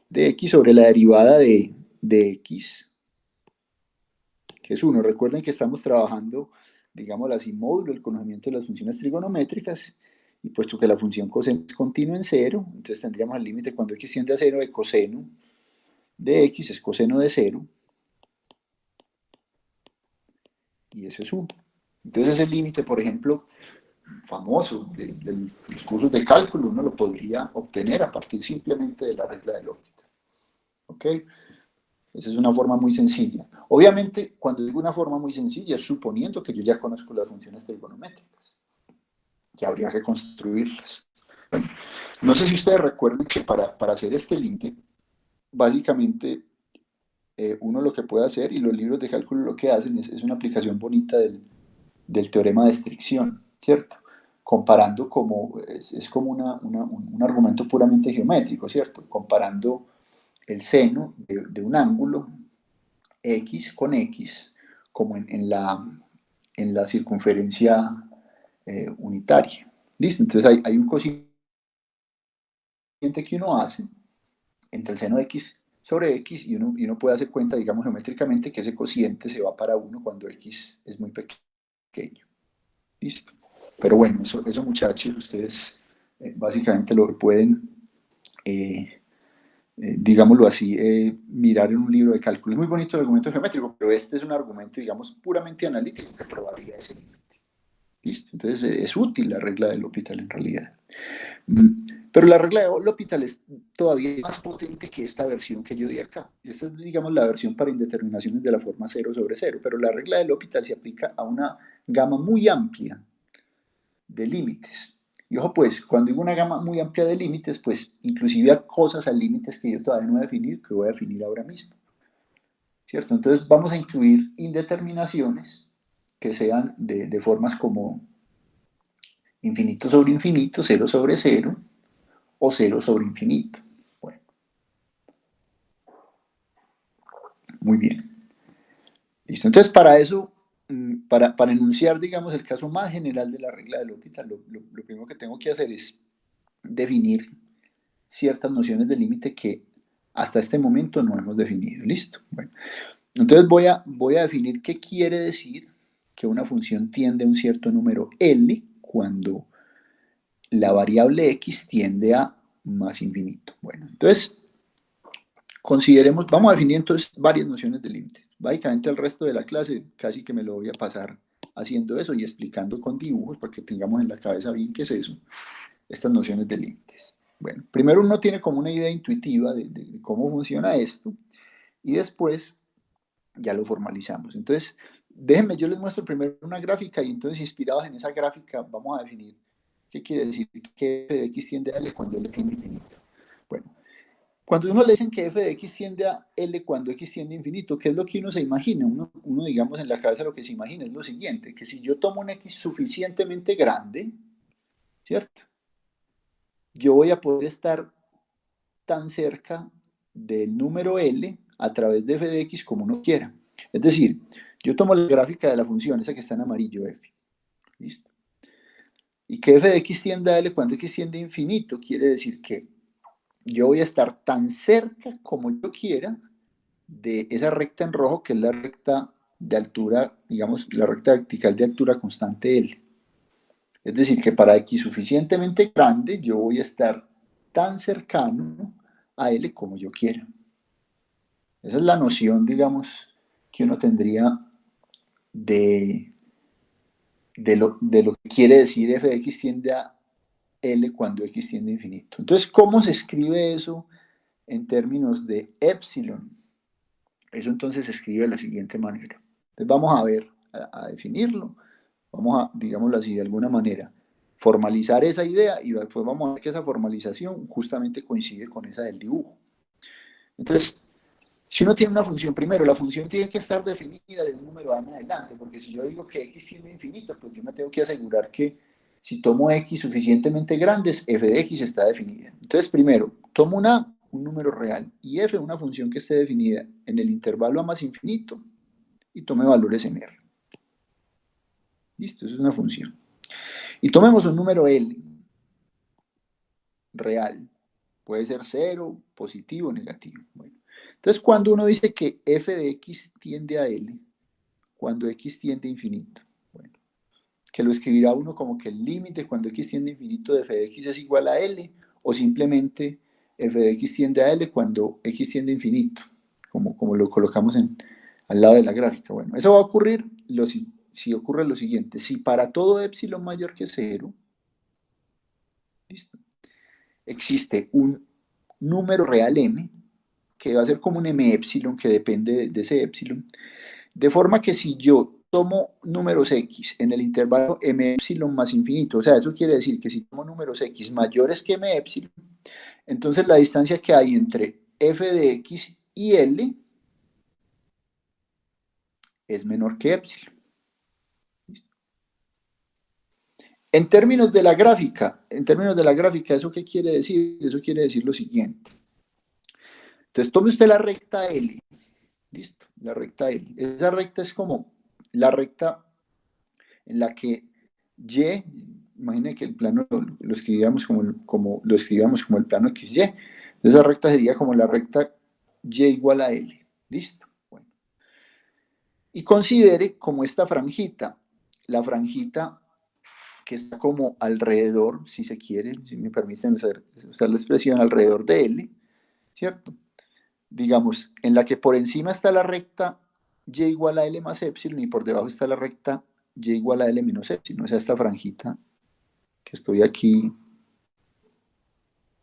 de x sobre la derivada de x, que es 1. Recuerden que estamos trabajando, digamos así, módulo, el conocimiento de las funciones trigonométricas, y puesto que la función coseno es continua en 0, entonces tendríamos el límite cuando x tiende a 0 de coseno de x es coseno de 0, y eso es 1. Entonces ese límite, por ejemplo, famoso de los cursos de cálculo, uno lo podría obtener a partir simplemente de la regla de L'Hopital. ¿Ok? Esa es una forma muy sencilla. Obviamente, cuando digo una forma muy sencilla, es suponiendo que yo ya conozco las funciones trigonométricas, que habría que construirlas. Bueno, no sé si ustedes recuerden que para hacer este límite, básicamente uno lo que puede hacer, y los libros de cálculo lo que hacen es una aplicación bonita del teorema de estricción, ¿cierto? Comparando como, es como un argumento puramente geométrico, ¿cierto? Comparando el seno de un ángulo X con X, como en la circunferencia unitaria. ¿Listo? Entonces hay un cociente que uno hace entre el seno de X sobre X y uno puede hacer cuenta, digamos, geométricamente que ese cociente se va para 1 cuando X es muy pequeño. ¿Listo? Pero bueno, eso muchachos, ustedes básicamente lo pueden, digámoslo así, mirar en un libro de cálculo. Es muy bonito el argumento geométrico, pero este es un argumento, digamos, puramente analítico que probaría ese límite. ¿Listo? Entonces es útil la regla del L'Hopital en realidad. Pero la regla de L'Hopital es todavía más potente que esta versión que yo di acá. Esta es, digamos, la versión para indeterminaciones de la forma 0 sobre 0, pero la regla de L'Hopital se aplica a una gama muy amplia de límites. Y ojo pues, cuando digo una gama muy amplia de límites, pues inclusive a cosas, a límites que yo todavía no he definido, que voy a definir ahora mismo. ¿Cierto? Entonces vamos a incluir indeterminaciones que sean de formas como infinito sobre infinito, 0 sobre 0, o 0 sobre infinito. Bueno, muy bien. Listo. Entonces, para eso, para enunciar, digamos, el caso más general de la regla de L'Hopital, lo primero que tengo que hacer es definir ciertas nociones de límite que hasta este momento no hemos definido. Listo. Bueno, entonces voy a definir qué quiere decir que una función tiende a un cierto número L cuando la variable X tiende a más infinito. Bueno, entonces consideremos, vamos a definir entonces varias nociones de límite. Básicamente el resto de la clase casi que me lo voy a pasar haciendo eso y explicando con dibujos para que tengamos en la cabeza bien qué es eso, estas nociones de límites. Bueno, primero uno tiene como una idea intuitiva de cómo funciona esto y después ya lo formalizamos. Entonces, déjenme, yo les muestro primero una gráfica y entonces inspirados en esa gráfica vamos a definir qué quiere decir que f de x tiende a L cuando L tiende a infinito. Bueno, cuando uno le dicen que f de x tiende a L cuando x tiende a infinito, ¿qué es lo que uno se imagina? Uno, digamos, en la cabeza lo que se imagina es lo siguiente, que si yo tomo un x suficientemente grande, ¿cierto? Yo voy a poder estar tan cerca del número L a través de f de x como uno quiera. Es decir, yo tomo la gráfica de la función, esa que está en amarillo, f. ¿Listo? Y que f de x tiende a L cuando x tiende a infinito, quiere decir que yo voy a estar tan cerca como yo quiera de esa recta en rojo, que es la recta de altura, digamos, la recta vertical de altura constante L. Es decir, que para x suficientemente grande, yo voy a estar tan cercano a L como yo quiera. Esa es la noción, digamos, que uno tendría de, de lo que quiere decir f de x tiende a L cuando x tiende a infinito. Entonces, ¿cómo se escribe eso en términos de epsilon? Eso entonces se escribe de la siguiente manera. Entonces vamos a ver, a definirlo, vamos a, digámoslo así, de alguna manera, formalizar esa idea y después vamos a ver que esa formalización justamente coincide con esa del dibujo. Entonces, si uno tiene una función, primero, la función tiene que estar definida de un número a en adelante, porque si yo digo que x tiende a infinito, pues yo me tengo que asegurar que si tomo x suficientemente grandes, f de x está definida. Entonces, primero, tomo un número real y f una función que esté definida en el intervalo a más infinito y tome valores en R. Listo, eso es una función. Y tomemos un número L real. Puede ser cero, positivo o negativo. Bueno, entonces, cuando uno dice que f de x tiende a L, cuando x tiende a infinito, bueno, que lo escribirá uno como que el límite cuando x tiende a infinito de f de x es igual a L, o simplemente f de x tiende a L cuando x tiende a infinito, como lo colocamos al lado de la gráfica. Bueno, eso va a ocurrir si ocurre lo siguiente, si para todo epsilon mayor que 0, ¿listo? Existe un número real m, que va a ser como un m epsilon que depende de ese epsilon, de forma que si yo tomo números x en el intervalo m epsilon más infinito, o sea, eso quiere decir que si tomo números x mayores que m epsilon, entonces la distancia que hay entre f de x y L es menor que epsilon. En términos de la gráfica, ¿eso qué quiere decir? Eso quiere decir lo siguiente. Entonces, tome usted la recta L, Listo, la recta L. Esa recta es como la recta en la que Y, imagine que el plano lo escribíamos como lo escribíamos como el plano XY. Esa recta sería como la recta Y igual a L. Listo. Bueno. Y considere como esta franjita, la franjita que está como alrededor, si se quiere, si me permiten usar la expresión, alrededor de L, ¿cierto? Digamos, en la que por encima está la recta Y igual a L más epsilon y por debajo está la recta Y igual a L menos epsilon, o sea, esta franjita que estoy aquí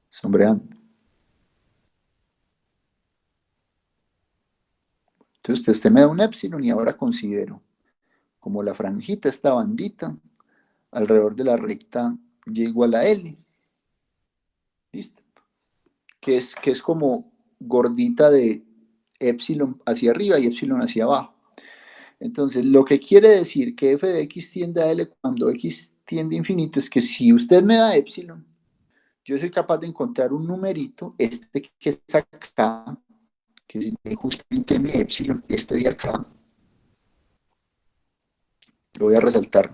sombreando. Entonces, este me da un epsilon y ahora considero como la franjita, esta bandita, alrededor de la recta Y igual a L. ¿Listo? Que es como gordita de epsilon hacia arriba y epsilon hacia abajo. Entonces, lo que quiere decir que f de x tiende a L cuando x tiende a infinito es que si usted me da epsilon, yo soy capaz de encontrar un numerito, este que está acá, que es justamente mi epsilon, este de acá, lo voy a resaltar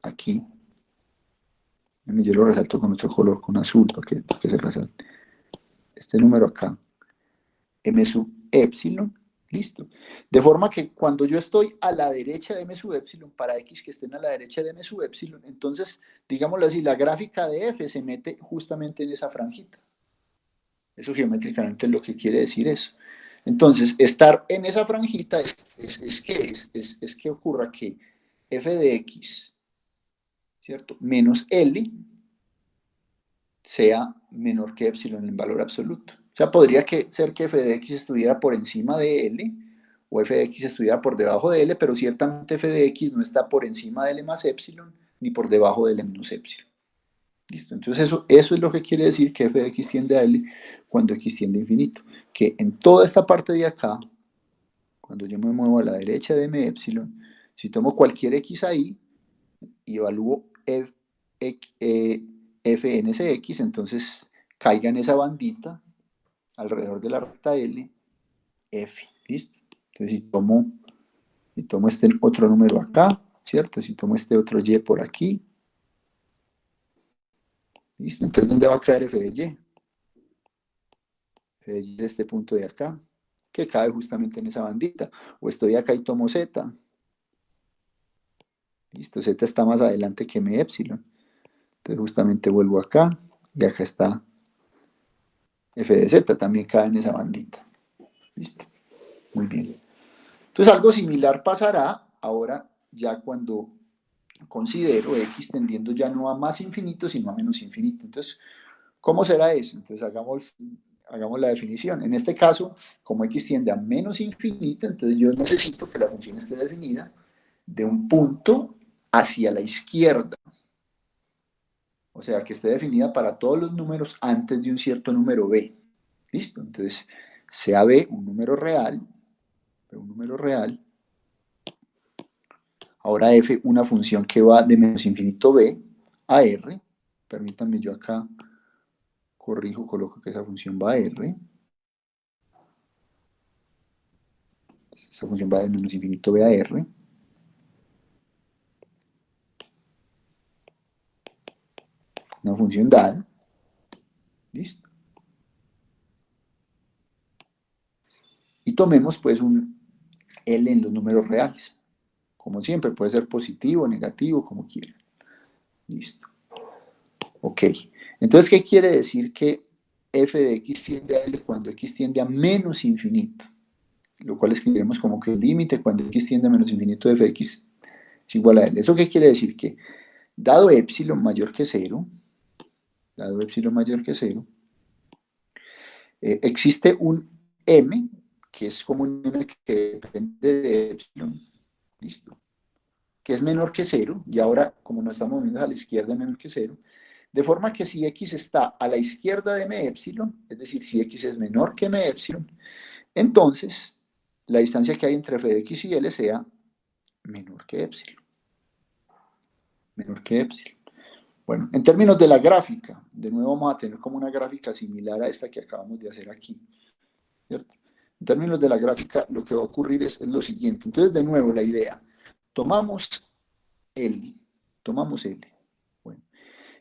aquí, yo lo resalto con otro color, con azul, para que se resalte. Este número acá, m sub epsilon, listo. De forma que cuando yo estoy a la derecha de m sub epsilon, para x que estén a la derecha de m sub epsilon, entonces, digámoslo así, la gráfica de f se mete justamente en esa franjita. Eso geométricamente es lo que quiere decir eso. Entonces, estar en esa franjita es que ocurra que f de x, ¿cierto? Menos L sea menor que epsilon en valor absoluto. O sea, podría ser que f de x estuviera por encima de L o f de x estuviera por debajo de L, pero ciertamente f de x no está por encima de L más epsilon ni por debajo de L menos epsilon. ¿Listo? Entonces eso es lo que quiere decir que f de x tiende a L cuando x tiende a infinito. Que en toda esta parte de acá, cuando yo me muevo a la derecha de m epsilon, si tomo cualquier x ahí y evalúo f en ese x, entonces caiga en esa bandita alrededor de la recta L, f. ¿Listo? Entonces si tomo este otro número acá, ¿cierto? Si tomo este otro y por aquí, ¿listo? Entonces, ¿dónde va a caer f de y? De este punto de acá, que cae justamente en esa bandita. O estoy acá y tomo z. Listo, z está más adelante que m epsilon. Entonces justamente vuelvo acá y acá está f de z, también cae en esa bandita. Listo, muy bien. Entonces algo similar pasará ahora ya cuando considero x tendiendo ya no a más infinito, sino a menos infinito. Entonces, ¿cómo será eso? Entonces hagamos la definición. En este caso, como x tiende a menos infinito, entonces yo necesito que la función esté definida de un punto hacia la izquierda. O sea, que esté definida para todos los números antes de un cierto número b. ¿Listo? Entonces, sea b un número real, ahora f una función que va de menos infinito b a r. Permítanme, yo acá corrijo, coloco que esa función va a r. Esta función va de menos infinito b a r. Una función dada. Listo. Y tomemos pues un L en los números reales. Como siempre, puede ser positivo, negativo, como quieran. Listo. Ok. Entonces, ¿qué quiere decir que f de x tiende a L cuando x tiende a menos infinito? Lo cual escribiremos como que el límite cuando x tiende a menos infinito de f de x es igual a L. ¿Eso qué quiere decir? Que dado epsilon mayor que 0, existe un m, que es como un m que depende de epsilon, listo, que es menor que 0, y ahora como nos estamos moviendo a la izquierda menor que 0, de forma que si x está a la izquierda de m epsilon, es decir, si x es menor que m epsilon, entonces la distancia que hay entre f de x y L sea menor que epsilon. Menor que epsilon. Bueno, en términos de la gráfica, de nuevo vamos a tener como una gráfica similar a esta que acabamos de hacer aquí, ¿cierto? En términos de la gráfica, lo que va a ocurrir es lo siguiente. Entonces, de nuevo, la idea. Tomamos L. Tomamos L. Bueno,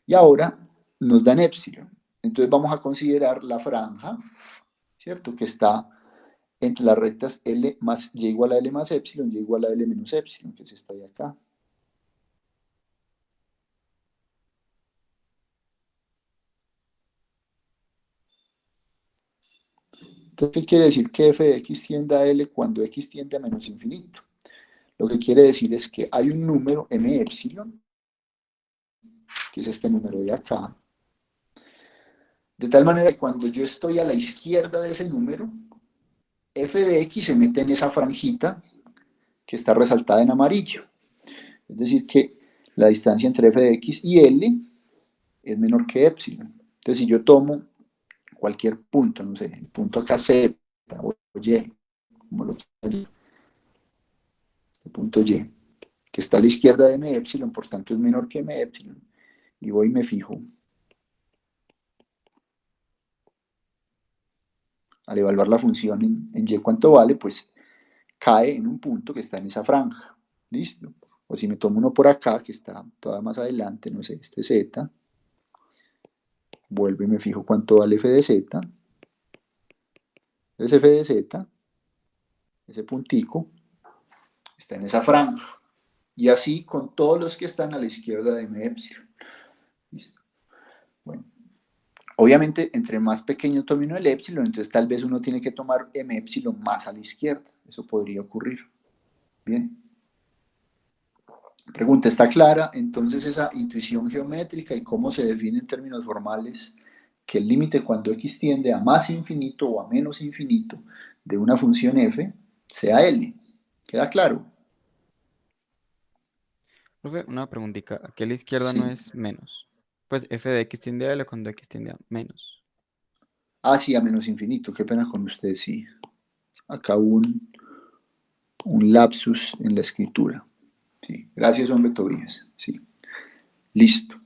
y ahora nos dan epsilon. Entonces vamos a considerar la franja, ¿cierto? Que está entre las rectas L más y igual a L más epsilon, y igual a L menos epsilon, que es esta de acá. Entonces, ¿qué quiere decir que f de x tiende a L cuando x tiende a menos infinito? Lo que quiere decir es que hay un número m epsilon, que es este número de acá, de tal manera que cuando yo estoy a la izquierda de ese número, f de x se mete en esa franjita que está resaltada en amarillo. Es decir, que la distancia entre f de x y L es menor que epsilon. Entonces, si yo tomo cualquier punto, no sé, el punto acá Z o Y, como lo quiera, este punto Y, que está a la izquierda de m epsilon, por tanto es menor que m epsilon, y voy y me fijo, al evaluar la función en Y cuánto vale, pues cae en un punto que está en esa franja, ¿listo? O si me tomo uno por acá, que está todavía más adelante, no sé, este Z, vuelvo y me fijo cuánto vale f de Z, entonces f de Z, ese puntico, está en esa franja. Y así con todos los que están a la izquierda de m epsilon. ¿Listo? Bueno, obviamente entre más pequeño tome uno el epsilon, entonces tal vez uno tiene que tomar m epsilon más a la izquierda. Eso podría ocurrir. Bien. Pregunta, ¿está clara entonces esa intuición geométrica y cómo se define en términos formales que el límite cuando x tiende a más infinito o a menos infinito de una función f sea L? ¿Queda claro? Profe, una preguntita. Aquí a la izquierda no Sí. es menos. Pues f de x tiende a L cuando x tiende a menos. Ah, sí, a menos infinito. Qué pena con usted, sí. Acá hubo un lapsus en la escritura. Sí. Gracias, hombre Tobías. Sí. Listo.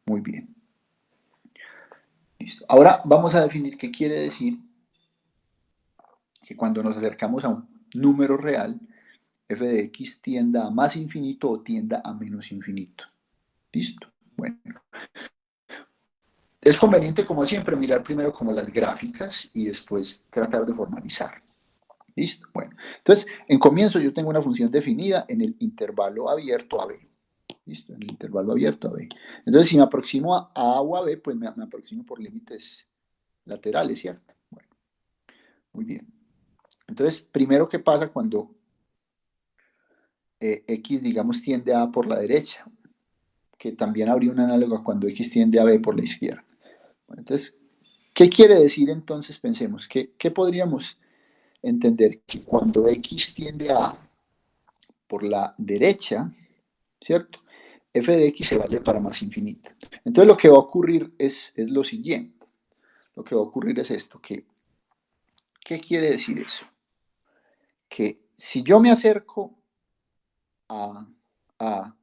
Muy bien. Listo. Ahora vamos a definir qué quiere decir que cuando nos acercamos a un número real, f de x tienda a más infinito o tienda a menos infinito. Listo. Bueno, es conveniente, como siempre, mirar primero como las gráficas y después tratar de formalizar. ¿Listo? Bueno, entonces, en comienzo yo tengo una función definida en el intervalo abierto a b. ¿Listo? En el intervalo abierto a b. Entonces, si me aproximo a a o a b, pues me aproximo por límites laterales, ¿cierto? Bueno, muy bien. Entonces, primero, ¿qué pasa cuando x, digamos, tiende a por la derecha? Que también habría un análogo a cuando x tiende a b por la izquierda. Bueno, entonces, ¿qué quiere decir entonces? Pensemos, ¿qué podríamos entender? Que cuando x tiende a por la derecha, ¿cierto? F de x se vale para más infinito. Entonces lo que va a ocurrir es lo siguiente. Lo que va a ocurrir es esto. ¿Qué quiere decir eso? Que si yo me acerco a A,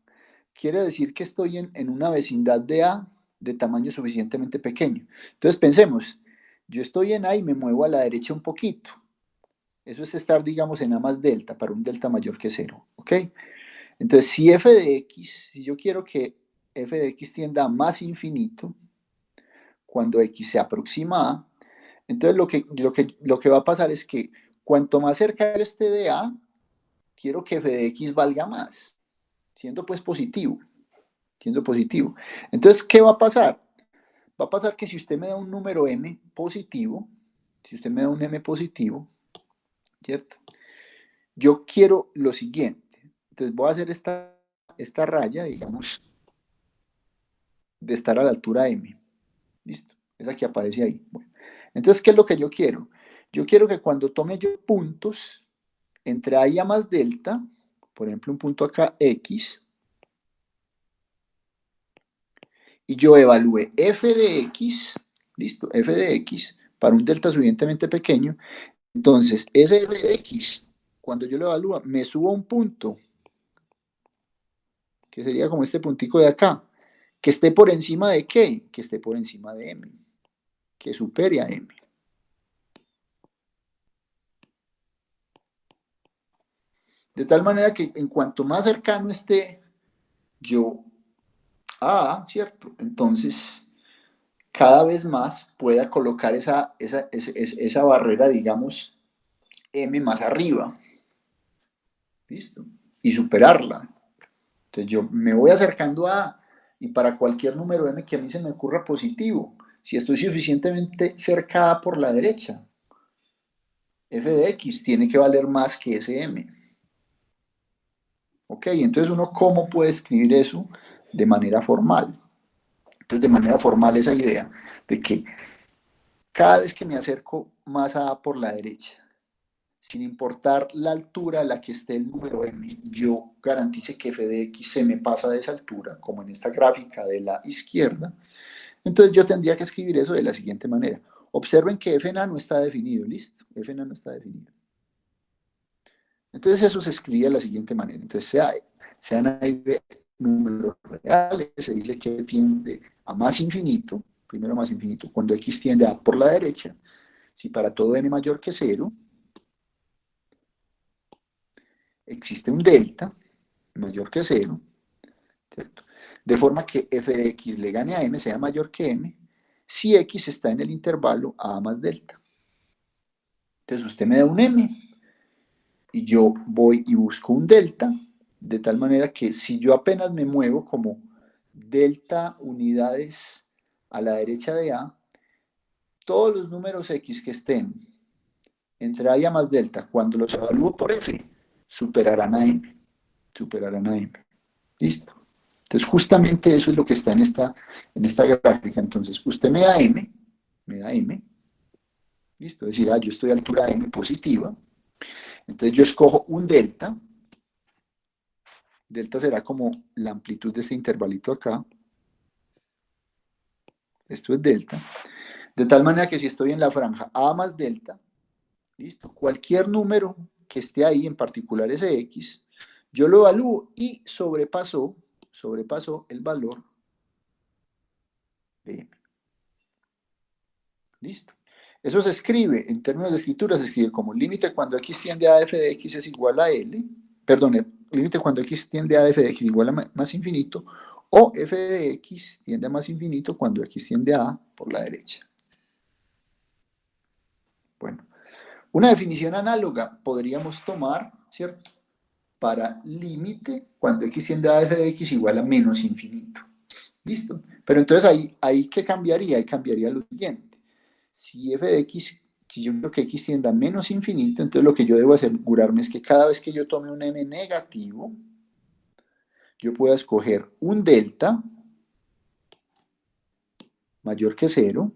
quiere decir que estoy en una vecindad de A de tamaño suficientemente pequeño. Entonces pensemos, yo estoy en A y me muevo a la derecha un poquito. Eso es estar, digamos, en A más delta, para un delta mayor que cero. ¿Ok? Entonces, si f de x, si yo quiero que f de x tienda a más infinito, cuando x se aproxima a, entonces lo que va a pasar es que cuanto más cerca esté de a, quiero que f de x valga más, siendo pues positivo, siendo positivo. Entonces, ¿qué va a pasar? Va a pasar que si usted me da un número m positivo, si usted me da un m positivo, ¿cierto? Yo quiero lo siguiente. Entonces voy a hacer esta raya, digamos, de estar a la altura m. ¿Listo? Esa que aparece ahí. Bueno. Entonces, ¿qué es lo que yo quiero? Yo quiero que cuando tome yo puntos entre A y A más delta, por ejemplo, un punto acá X, y yo evalúe f de x, listo, f de x para un delta suficientemente pequeño, entonces ese f de x, cuando yo lo evalúo, me subo a un punto, que sería como este puntico de acá, que esté por encima de qué, que esté por encima de m, que supere a m. De tal manera que en cuanto más cercano esté yo a A, ¿cierto? Entonces, cada vez más pueda colocar esa barrera, digamos, M más arriba, ¿listo? Y superarla. Entonces yo me voy acercando a A y para cualquier número M que a mí se me ocurra positivo, si estoy suficientemente cerca a A por la derecha, f de x tiene que valer más que ese M. ¿Ok? Entonces uno, ¿cómo puede escribir eso de manera formal? Entonces, de manera formal, esa idea de que cada vez que me acerco más a A por la derecha, sin importar la altura a la que esté el número M, yo garantice que f de x se me pasa de esa altura, como en esta gráfica de la izquierda. Entonces yo tendría que escribir eso de la siguiente manera. Observen que f no está definido, ¿listo? F no está definido. Entonces eso se escribe de la siguiente manera. Entonces sean ahí números reales, se dice que tiende a más infinito, primero más infinito, cuando x tiende a por la derecha, si para todo n mayor que 0, existe un delta mayor que 0, ¿cierto? De forma que f de x le gane a m, sea mayor que m, si x está en el intervalo a más delta. Entonces usted me da un m y yo voy y busco un delta, de tal manera que si yo apenas me muevo como delta unidades a la derecha de A, todos los números X que estén entre A y A más delta, cuando los evalúo por F, superarán a M. Superarán a M. ¿Listo? Entonces, justamente eso es lo que está en esta gráfica. Entonces, usted me da M, ¿listo? Es decir, yo estoy a altura M positiva. Entonces, yo escojo un delta. Delta será como la amplitud de este intervalito acá. Esto es delta. De tal manera que si estoy en la franja A más delta, listo, cualquier número que esté ahí, en particular ese X, yo lo evalúo y sobrepasó el valor de M. Listo. Eso se escribe, en términos de escritura, se escribe como límite cuando x tiende a f de x es igual a L, perdón, límite cuando x tiende a f de x igual a más infinito, o f de x tiende a más infinito cuando x tiende a por la derecha. Bueno, una definición análoga podríamos tomar, ¿cierto? Para límite cuando x tiende a f de x igual a menos infinito. ¿Listo? Pero entonces ahí ¿qué cambiaría? Ahí cambiaría lo siguiente. Si f de x, si yo creo que x tiende a menos infinito, entonces lo que yo debo asegurarme es que cada vez que yo tome un m negativo, yo pueda escoger un delta mayor que 0,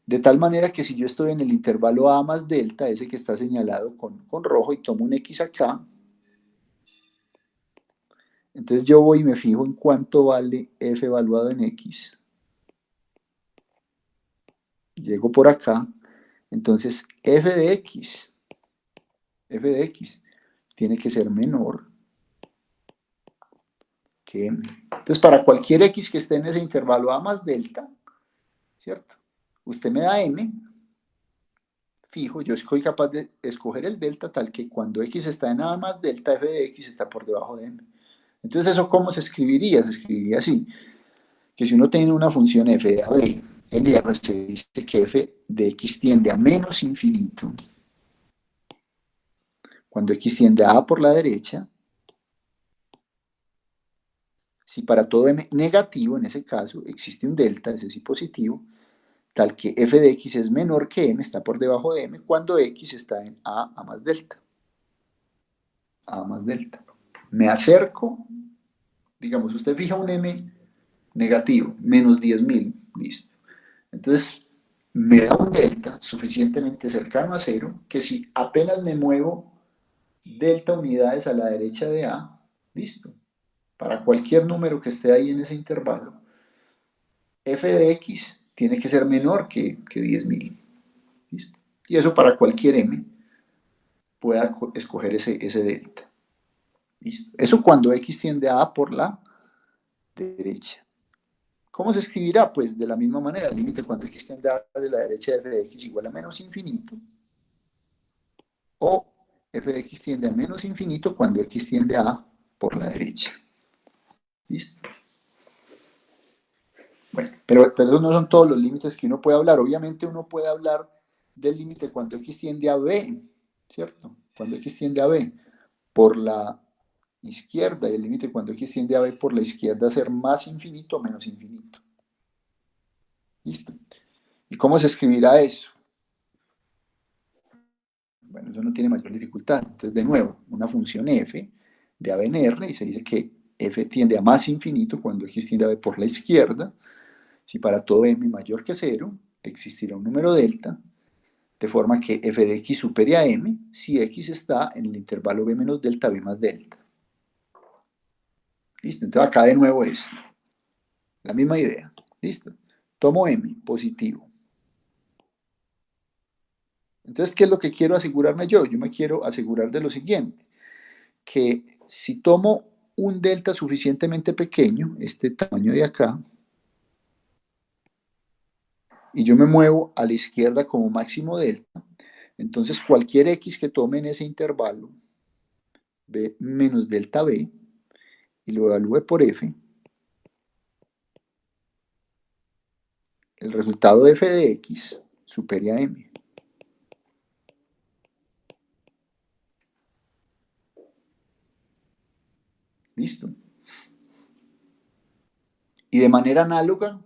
de tal manera que si yo estoy en el intervalo a más delta, ese que está señalado con rojo, y tomo un x acá, entonces yo voy y me fijo en cuánto vale f evaluado en x. Llego por acá, entonces f de x tiene que ser menor que m. Entonces, para cualquier x que esté en ese intervalo a más delta, ¿cierto? Usted me da m, fijo, yo soy capaz de escoger el delta tal que cuando x está en a más delta, f de x está por debajo de m. Entonces, ¿eso cómo se escribiría? Se escribiría así, que si uno tiene una función f de a b, en R se dice que f de x tiende a menos infinito, cuando x tiende a por la derecha, si para todo m negativo, en ese caso, existe un delta, ese sí positivo, tal que f de x es menor que m, está por debajo de m, cuando x está en a más delta. A más delta. Me acerco, digamos, usted fija un m negativo, menos 10.000, listo. Entonces, me da un delta suficientemente cercano a cero, que si apenas me muevo delta unidades a la derecha de a, listo. Para cualquier número que esté ahí en ese intervalo, f de x tiene que ser menor que 10.000. ¿Listo? Y eso para cualquier m pueda escoger ese delta. ¿Listo? Eso cuando x tiende a por la derecha. ¿Cómo se escribirá? Pues de la misma manera, el límite cuando x tiende a de la derecha de f de x igual a menos infinito. o f de x tiende a menos infinito cuando x tiende a A por la derecha. ¿Listo? Bueno, pero esos no son todos los límites que uno puede hablar. Obviamente uno puede hablar del límite cuando x tiende a B, ¿cierto? Cuando x tiende a B por la izquierda y el límite cuando x tiende a B por la izquierda ser más infinito o menos infinito. ¿Listo? ¿Y cómo se escribirá eso? Bueno, eso no tiene mayor dificultad. Entonces, de nuevo, una función f de a b en r y se dice que f tiende a más infinito cuando x tiende a b por la izquierda. Si para todo m mayor que 0 existirá un número delta, de forma que f de x supere a m si x está en el intervalo b menos delta, b más delta. ¿Listo? Entonces acá de nuevo es la misma idea. ¿Listo? Tomo m, positivo. Entonces, ¿qué es lo que quiero asegurarme yo? Yo me quiero asegurar de lo siguiente, que si tomo un delta suficientemente pequeño, este tamaño de acá, y yo me muevo a la izquierda como máximo delta, entonces cualquier x que tome en ese intervalo, b menos delta b, y lo evalúe por f, el resultado de f de x supere a m. ¿Listo? Y de manera análoga,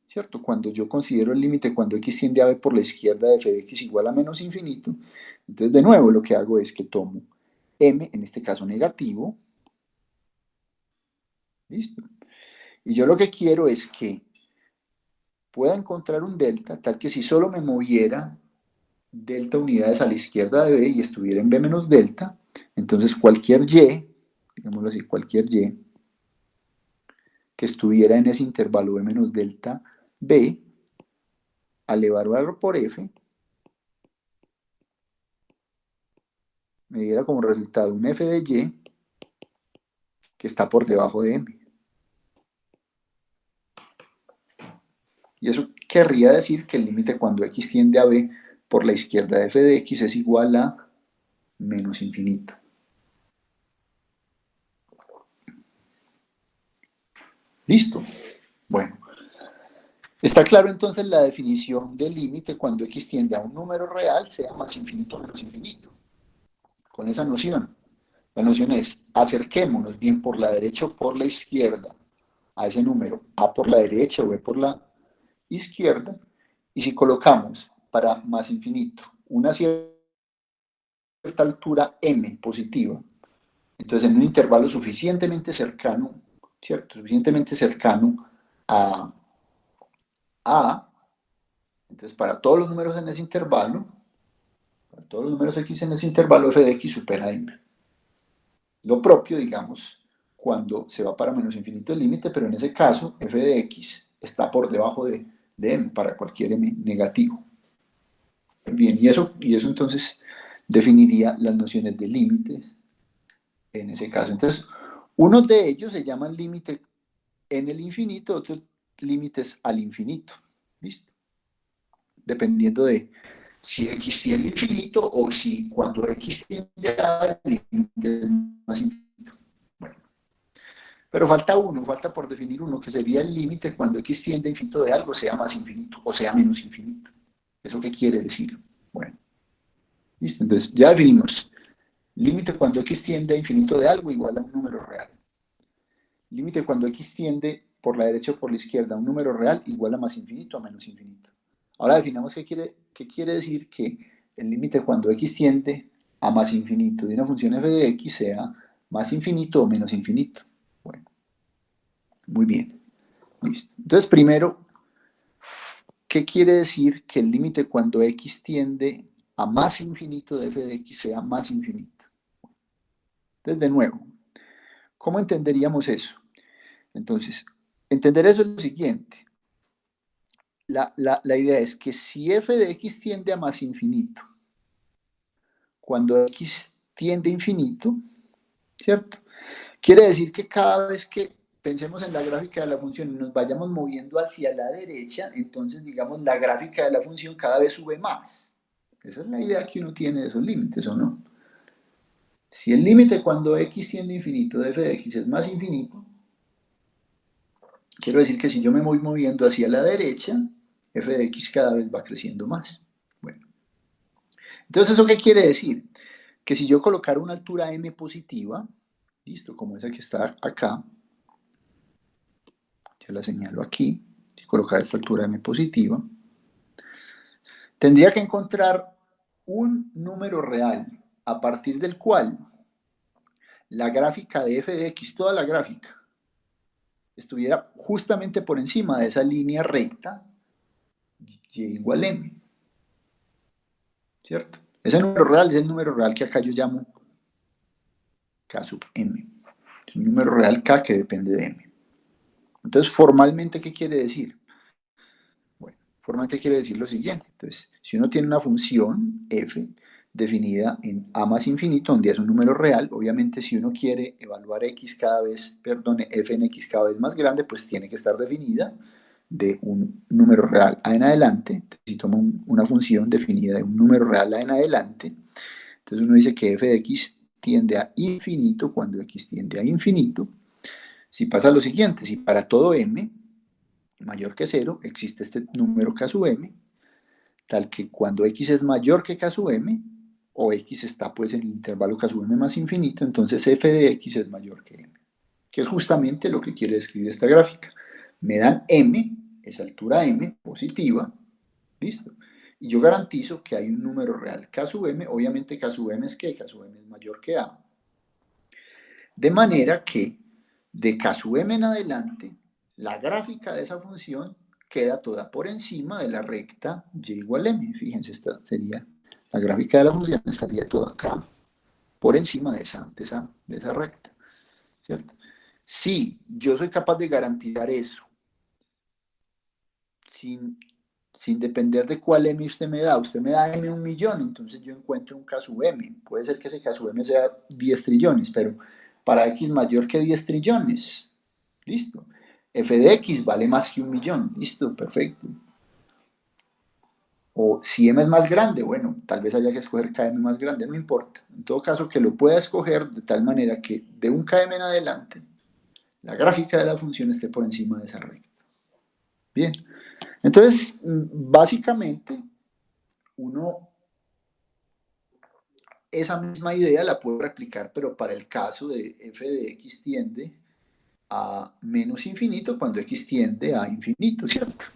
¿cierto? Cuando yo considero el límite cuando x tiende a b por la izquierda de f de x igual a menos infinito, entonces de nuevo lo que hago es que tomo m, en este caso negativo, ¿listo? Y yo lo que quiero es que pueda encontrar un delta tal que si solo me moviera delta unidades a la izquierda de b y estuviera en b menos delta, entonces cualquier y, digámoslo así, cualquier y que estuviera en ese intervalo b menos delta b, al evaluarlo por f, me diera como resultado un f de y que está por debajo de m. Y eso querría decir que el límite cuando x tiende a b por la izquierda de f de x es igual a menos infinito. ¿Listo? Bueno, está claro entonces la definición del límite cuando x tiende a un número real, sea más infinito o menos infinito. Con esa noción. La noción es, acerquémonos bien por la derecha o por la izquierda a ese número, a por la derecha o b por la izquierda, y si colocamos para más infinito una cierta altura m positiva, entonces en un intervalo suficientemente cercano, ¿cierto? Suficientemente cercano a, entonces para todos los números en ese intervalo, para todos los números x en ese intervalo, f de x supera m. Lo propio, digamos, cuando se va para menos infinito el límite, pero en ese caso f de x está por debajo de m para cualquier m negativo. Bien, y eso entonces definiría las nociones de límites en ese caso. Entonces, uno de ellos se llama límite en el infinito, otros límites al infinito. ¿Listo? Dependiendo de si x tiende al infinito o si cuando x tiende al límite es más infinito. Bueno, pero falta uno, falta por definir uno, que sería el límite cuando x tiende a infinito de algo, sea más infinito o sea menos infinito. ¿Eso qué quiere decir? Bueno, listo. Entonces, ya definimos límite cuando x tiende a infinito de algo igual a un número real. Límite cuando x tiende por la derecha o por la izquierda a un número real igual a más infinito o menos infinito. Ahora definamos qué quiere decir que el límite cuando x tiende a más infinito de una función f de x sea más infinito o menos infinito. Bueno, muy bien. Listo. Entonces, primero, ¿qué quiere decir que el límite cuando x tiende a más infinito de f de x sea más infinito? Entonces, de nuevo, ¿cómo entenderíamos eso? Entonces, entender eso es lo siguiente. La idea es que si f de x tiende a más infinito, cuando x tiende a infinito, ¿cierto? Quiere decir que cada vez que pensemos en la gráfica de la función y nos vayamos moviendo hacia la derecha, entonces digamos la gráfica de la función cada vez sube más. Esa es la idea que uno tiene de esos límites, ¿o no? Si el límite cuando x tiende a infinito de f de x es más infinito, quiero decir que si yo me voy moviendo hacia la derecha, f de x cada vez va creciendo más. Bueno, entonces, ¿eso qué quiere decir? Que si yo colocara una altura m positiva, listo, como esa que está acá, yo la señalo aquí, si colocar esta altura m positiva, tendría que encontrar un número real a partir del cual la gráfica de f de x, toda la gráfica, estuviera justamente por encima de esa línea recta y igual m, ¿cierto? Ese número real es el número real que acá yo llamo k sub m. Es un número real k que depende de m. Entonces, formalmente, ¿qué quiere decir? Bueno, formalmente quiere decir lo siguiente. Entonces, si uno tiene una función f definida en a más infinito, donde es un número real, obviamente si uno quiere evaluar x cada vez, perdón, f en x cada vez más grande, pues tiene que estar definida de un número real a en adelante. Entonces, si tomo una función definida de un número real a en adelante, entonces uno dice que f de x tiende a infinito cuando x tiende a infinito. Si pasa lo siguiente, si para todo m mayor que 0 existe este número k sub m, tal que cuando x es mayor que k sub m, o x está pues en el intervalo k sub m más infinito, entonces f de x es mayor que m, que es justamente lo que quiere describir esta gráfica. Me dan m, esa altura m positiva, listo, y yo garantizo que hay un número real k sub m, obviamente k sub m es que k sub m es mayor que a, de manera que de k sub m en adelante, la gráfica de esa función queda toda por encima de la recta y igual m. Fíjense, esta sería la gráfica de la función, estaría toda acá, por encima de esa recta, ¿cierto? Si yo soy capaz de garantizar eso, sin, sin depender de cuál m usted me da m 1.000.000, entonces yo encuentro un k sub m. Puede ser que ese k sub m sea 10 trillones, pero para x mayor que 10 trillones, listo. F de x vale más que 1.000.000, listo, perfecto. O si m es más grande, bueno, tal vez haya que escoger km más grande, no importa. En todo caso, que lo pueda escoger de tal manera que de un km en adelante, la gráfica de la función esté por encima de esa recta. Bien, entonces, básicamente, uno esa misma idea la puedo replicar, pero para el caso de f de x tiende a menos infinito cuando x tiende a infinito, ¿cierto?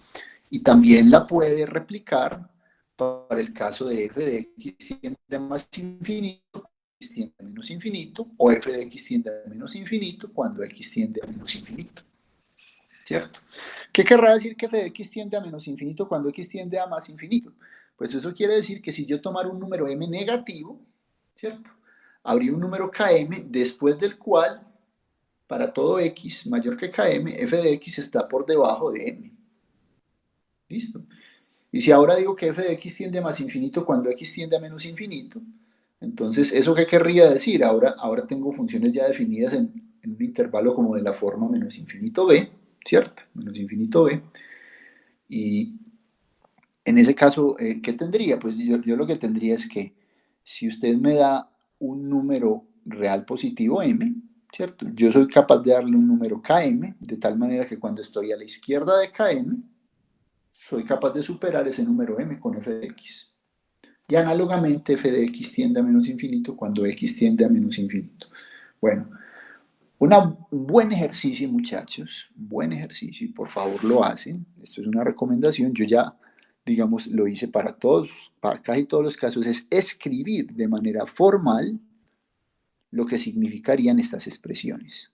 Y también la puede replicar para el caso de f de x tiende a más infinito, x tiende a menos infinito, o f de x tiende a menos infinito cuando x tiende a menos infinito, ¿cierto? ¿Qué querrá decir que f de x tiende a menos infinito cuando x tiende a más infinito? Pues eso quiere decir que si yo tomara un número m negativo, ¿cierto? Habría un número km después del cual, para todo x mayor que km, f de x está por debajo de m. ¿Listo? Y si ahora digo que f de x tiende a más infinito cuando x tiende a menos infinito, entonces, ¿eso qué querría decir? Ahora tengo funciones ya definidas en un intervalo como de la forma menos infinito b, ¿cierto? Menos infinito b. Y en ese caso, ¿qué tendría? Pues yo lo que tendría es que si usted me da un número real positivo m, ¿cierto? Yo soy capaz de darle un número km, de tal manera que cuando estoy a la izquierda de km, soy capaz de superar ese número m con f de x. Y análogamente f de x tiende a menos infinito cuando x tiende a menos infinito. Bueno, un buen ejercicio, muchachos, un buen ejercicio, y por favor lo hacen. Esto es una recomendación. Yo ya, digamos, lo hice para todos, para casi todos los casos, es escribir de manera formal lo que significarían estas expresiones.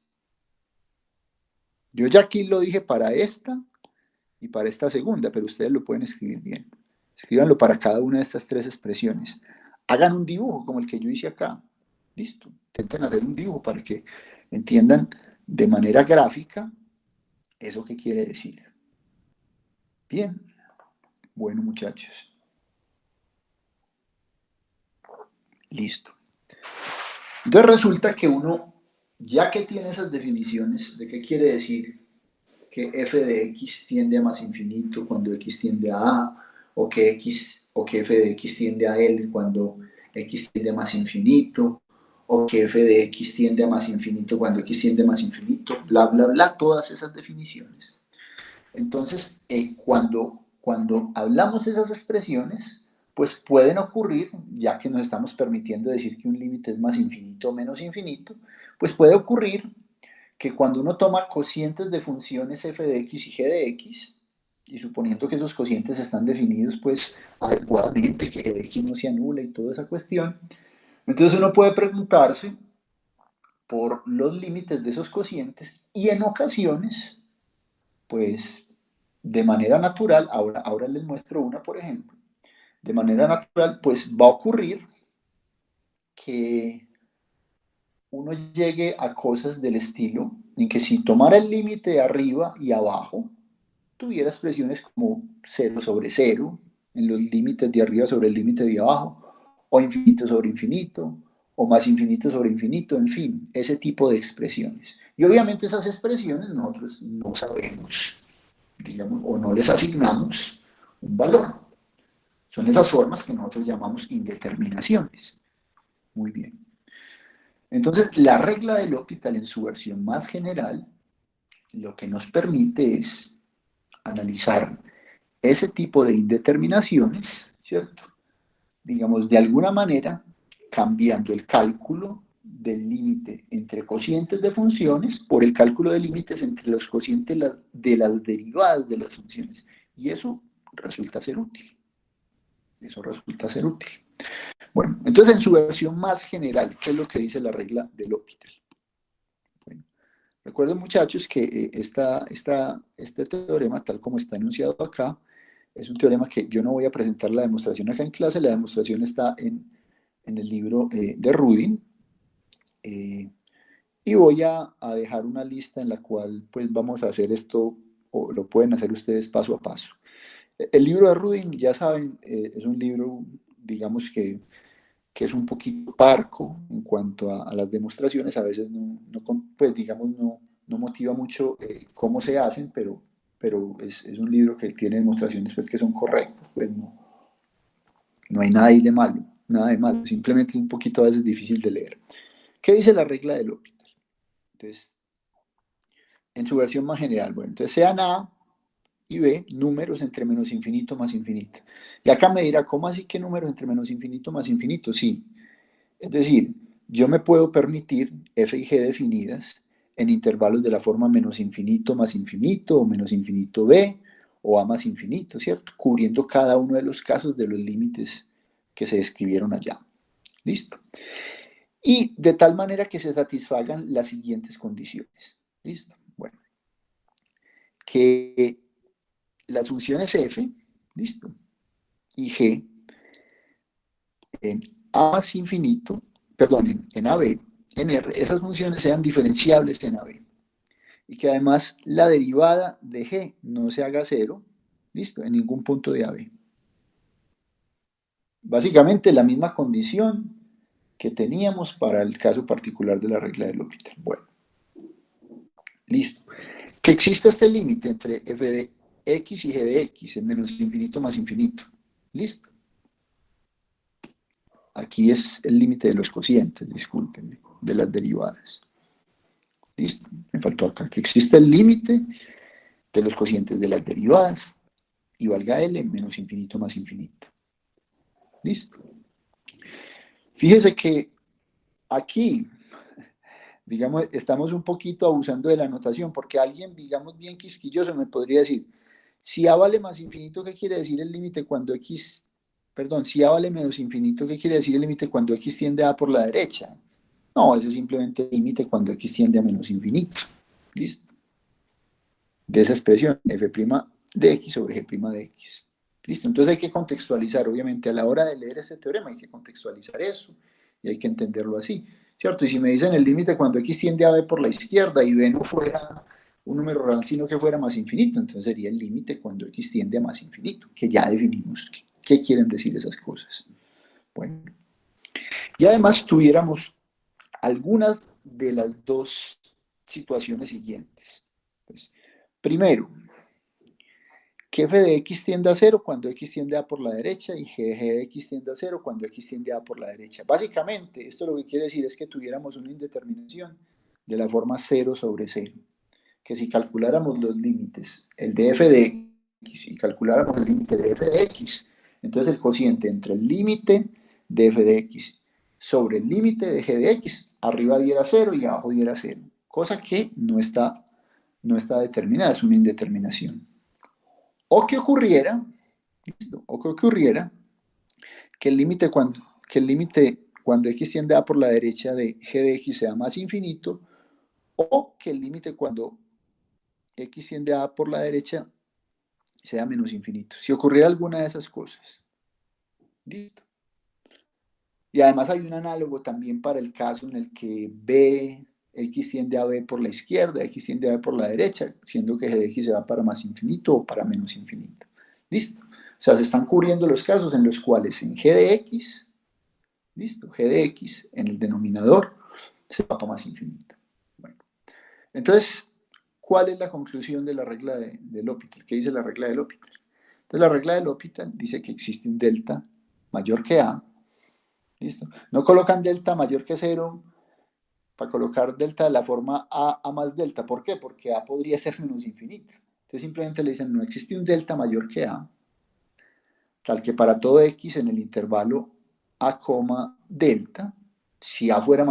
Yo ya aquí lo dije para esta y para esta segunda, pero ustedes lo pueden escribir bien. Escríbanlo para cada una de estas tres expresiones. Hagan un dibujo como el que yo hice acá. Listo. Intenten hacer un dibujo para que entiendan de manera gráfica eso que quiere decir. Bien. Bueno, muchachos. Listo. Entonces resulta que uno, ya que tiene esas definiciones de qué quiere decir que f de x tiende a más infinito cuando x tiende a o que f de x tiende a L cuando x tiende a más infinito, o que f de x tiende a más infinito cuando x tiende a más infinito, bla, bla, bla, todas esas definiciones. Entonces, cuando hablamos de esas expresiones, pues pueden ocurrir, ya que nos estamos permitiendo decir que un límite es más infinito o menos infinito, pues puede ocurrir que cuando uno toma cocientes de funciones f de x y g de x, y suponiendo que esos cocientes están definidos pues adecuadamente, que g de x no se anula y toda esa cuestión, entonces uno puede preguntarse por los límites de esos cocientes y en ocasiones, pues de manera natural, ahora les muestro una por ejemplo, de manera natural pues va a ocurrir que uno llegue a cosas del estilo en que si tomara el límite de arriba y abajo, tuviera expresiones como cero sobre cero, en los límites de arriba sobre el límite de abajo, o infinito sobre infinito, o más infinito sobre infinito, en fin, ese tipo de expresiones. Y obviamente esas expresiones nosotros no sabemos, digamos, o no les asignamos un valor. Son esas formas que nosotros llamamos indeterminaciones. Muy bien. Entonces, la regla del L'Hopital en su versión más general, lo que nos permite es analizar ese tipo de indeterminaciones, ¿cierto? Digamos, de alguna manera, cambiando el cálculo del límite entre cocientes de funciones por el cálculo de límites entre los cocientes de las derivadas de las funciones. Y eso resulta ser útil. Eso resulta ser útil. Bueno, entonces en su versión más general, ¿qué es lo que dice la regla del L'Hopital? Bueno, recuerden muchachos que este teorema, tal como está enunciado acá, es un teorema que yo no voy a presentar la demostración acá en clase, la demostración está en el libro de Rudin, y voy a dejar una lista en la cual pues vamos a hacer esto, o lo pueden hacer ustedes paso a paso. El libro de Rudin, ya saben, es un libro, digamos que es un poquito parco en cuanto a las demostraciones, a veces pues digamos, no motiva mucho cómo se hacen, pero es un libro que tiene demostraciones pues, que son correctas, pues no hay nada ahí de malo, nada de malo, simplemente es un poquito a veces difícil de leer. ¿Qué dice la regla del L'Hopital? Entonces, en su versión más general, bueno, entonces sean A y B números entre menos infinito más infinito. Y acá me dirá, ¿cómo así que números entre menos infinito más infinito? Sí, es decir, yo me puedo permitir f y g definidas en intervalos de la forma menos infinito más infinito o menos infinito b o a más infinito, ¿cierto? Cubriendo cada uno de los casos de los límites que se describieron allá. ¿Listo? Y de tal manera que se satisfagan las siguientes condiciones. ¿Listo? Bueno, que las funciones f, ¿listo? Y g en a más infinito, perdón, en AB, en R, esas funciones sean diferenciables en AB. Y que además la derivada de G no se haga cero, listo, en ningún punto de AB. Básicamente la misma condición que teníamos para el caso particular de la regla de L'Hopital. Bueno, listo. Que exista este límite entre f de x y g de x en menos infinito más infinito. Listo. Aquí es el límite de los cocientes, discúlpenme, de las derivadas. Listo, me faltó acá. Que exista el límite de los cocientes de las derivadas y valga L menos infinito más infinito. Listo. Fíjese que aquí, digamos, estamos un poquito abusando de la notación, porque alguien, digamos, bien quisquilloso me podría decir, si A vale más infinito, ¿qué quiere decir el límite cuando X, perdón, si A vale menos infinito, ¿qué quiere decir el límite cuando X tiende a A por la derecha? No, ese es simplemente el límite cuando X tiende a menos infinito. ¿Listo? De esa expresión, f' de x sobre g' de x. ¿Listo? Entonces hay que contextualizar, obviamente, a la hora de leer este teorema hay que contextualizar eso y hay que entenderlo así, ¿cierto? Y si me dicen el límite cuando x tiende a b por la izquierda y b no fuera un número real, sino que fuera más infinito, entonces sería el límite cuando x tiende a más infinito, que ya definimos qué quieren decir esas cosas. Bueno, y además tuviéramos algunas de las dos situaciones siguientes. Pues, primero, que f de x tiende a 0 cuando x tiende a por la derecha y g de x tiende a 0 cuando x tiende a por la derecha. Básicamente, esto lo que quiere decir es que tuviéramos una indeterminación de la forma 0 sobre 0. Que si calculáramos los límites, el de f de x, y calculáramos el límite de f de x, entonces el cociente entre el límite de f de x sobre el límite de g de x, arriba diera 0 y abajo diera 0. Cosa que no está determinada, es una indeterminación. O que ocurriera, o que ocurriera que el límite cuando x tiende a por la derecha de g de x sea más infinito, o que el límite cuando x tiende a por la derecha sea menos infinito. Si ocurriera alguna de esas cosas. Listo. Y además hay un análogo también para el caso en el que x tiende a b por la izquierda, x tiende a b por la derecha, siendo que g de x se va para más infinito o para menos infinito. Listo. O sea, se están cubriendo los casos en los cuales en g de x, listo, g de x en el denominador se va para más infinito. Bueno, entonces, ¿cuál es la conclusión de la regla de L'Hopital? ¿Qué dice la regla de L'Hopital? Entonces, la regla de L'Hopital dice que existe un delta mayor que a. ¿Listo? No colocan delta mayor que 0 para colocar delta de la forma a más delta. ¿Por qué? Porque a podría ser menos infinito. Entonces simplemente le dicen, no existe un delta mayor que a, tal que para todo x en el intervalo a, delta, si a fuera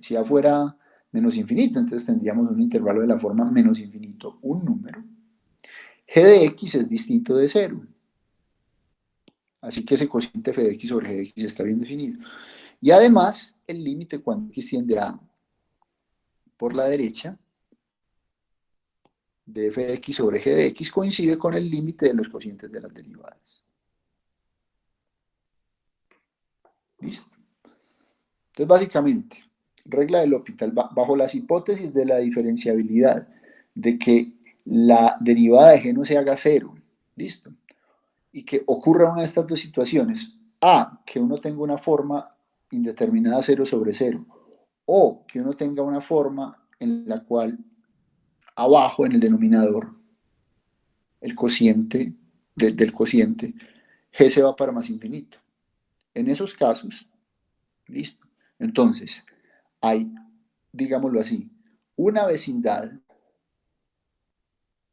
si a fuera menos infinito, entonces tendríamos un intervalo de la forma menos infinito, un número. G de x es distinto de 0. Así que ese cociente f de x sobre g de x está bien definido. Y además, el límite cuando x tiende a por la derecha de f de x sobre g de x coincide con el límite de los cocientes de las derivadas. ¿Listo? Entonces, básicamente, regla de L'Hopital, bajo las hipótesis de la diferenciabilidad, de que la derivada de g no se haga 0, ¿listo? Y que ocurra una de estas dos situaciones, a, que uno tenga una forma indeterminada 0 sobre 0, o que uno tenga una forma en la cual abajo en el denominador el cociente del cociente g se va para más infinito. En esos casos, listo. Entonces, hay, digámoslo así, una vecindad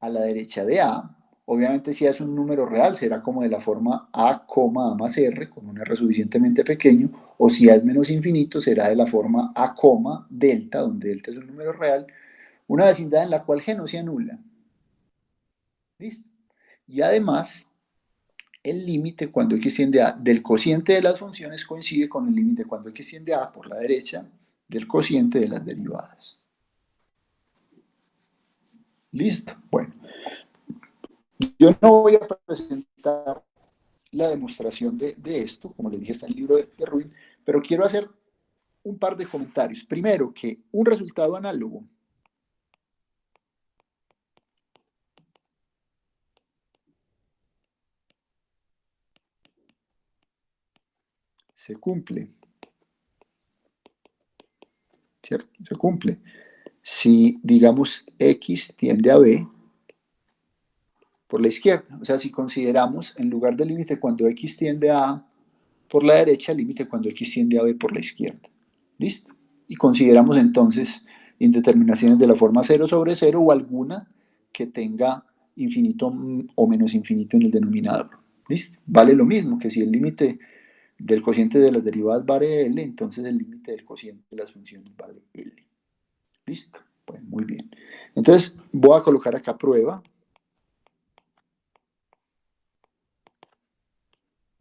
a la derecha de A. Obviamente, si es un número real, será como de la forma a, más r, con un r suficientemente pequeño, o si A es menos infinito, será de la forma a, delta, donde delta es un número real, una vecindad en la cual g no se anula. ¿Listo? Y además, el límite cuando x tiende a del cociente de las funciones coincide con el límite cuando x tiende a por la derecha del cociente de las derivadas. Listo. Bueno, yo no voy a presentar la demostración de esto, como les dije, está en el libro de Rubin, pero quiero hacer un par de comentarios. Primero, que un resultado análogo se cumple, ¿cierto? Se cumple. Si, digamos, x tiende a b por la izquierda. O sea, si consideramos, en lugar del límite cuando x tiende a por la derecha, límite cuando x tiende a b por la izquierda. ¿Listo? Y consideramos entonces indeterminaciones de la forma 0 sobre 0 o alguna que tenga infinito o menos infinito en el denominador. ¿Listo? Vale lo mismo que si el límite del cociente de las derivadas vale L, entonces el límite del cociente de las funciones vale L. ¿Listo? Pues muy bien. Entonces voy a colocar acá prueba.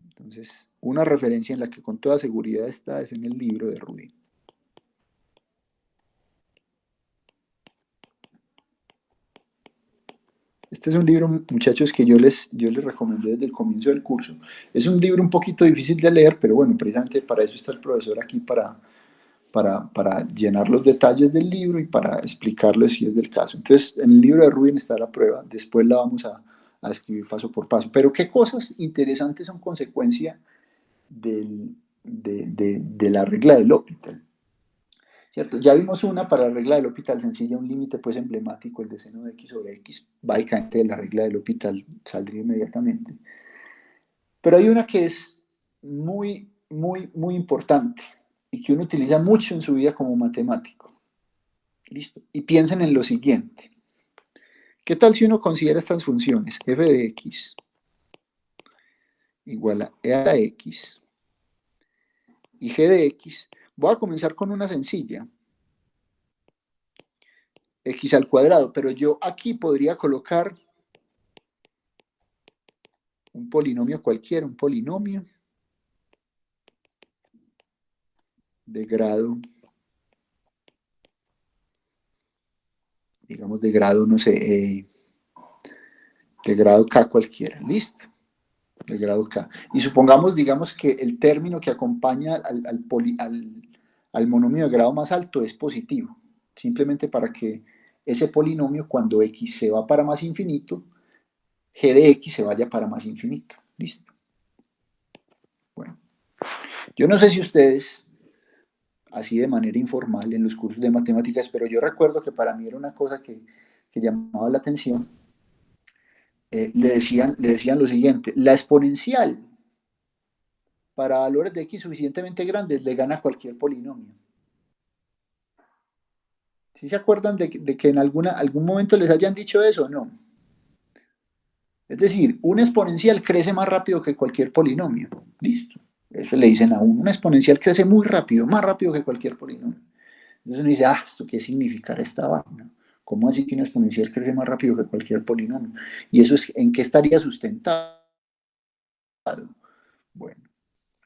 Entonces, una referencia en la que con toda seguridad está es en el libro de Rubin. Este es un libro, muchachos, que yo les recomendé desde el comienzo del curso. Es un libro un poquito difícil de leer, pero bueno, precisamente para eso está el profesor aquí, para llenar los detalles del libro y para explicarles si es del caso. Entonces, en el libro de Rubin está la prueba, después la vamos a escribir paso por paso. Pero ¿qué cosas interesantes son consecuencia de la regla de L'Hopital? ¿cierto? Ya vimos una para la regla del L'Hopital sencilla, un límite pues emblemático, el de seno de x sobre x, básicamente de la regla del L'Hopital saldría inmediatamente. Pero hay una que es muy importante y que uno utiliza mucho en su vida como matemático. ¿Listo? Y piensen en lo siguiente. ¿Qué tal si uno considera estas funciones? F de x igual a e a la x y g de x. Voy a comenzar con una sencilla, x al cuadrado, pero yo aquí podría colocar un polinomio cualquiera, un polinomio de grado, digamos de grado, no sé, de grado k cualquiera, listo, de grado k. Y supongamos, digamos, que el término que acompaña al monomio de grado más alto es positivo, simplemente para que ese polinomio, cuando x se va para más infinito, g de x se vaya para más infinito, listo. Bueno, yo no sé si ustedes así de manera informal en los cursos de matemáticas, pero yo recuerdo que para mí era una cosa que llamaba la atención. Le decían lo siguiente: la exponencial para valores de x suficientemente grandes le gana a cualquier polinomio. ¿Sí se acuerdan de que en algún momento les hayan dicho eso o no? Es decir, una exponencial crece más rápido que cualquier polinomio. Listo. Eso le dicen a uno. Una exponencial crece muy rápido, más rápido que cualquier polinomio. Entonces uno dice, ¿esto qué significará esta vaina? ¿Cómo así que una exponencial crece más rápido que cualquier polinomio? ¿Y eso es en qué estaría sustentado? Bueno,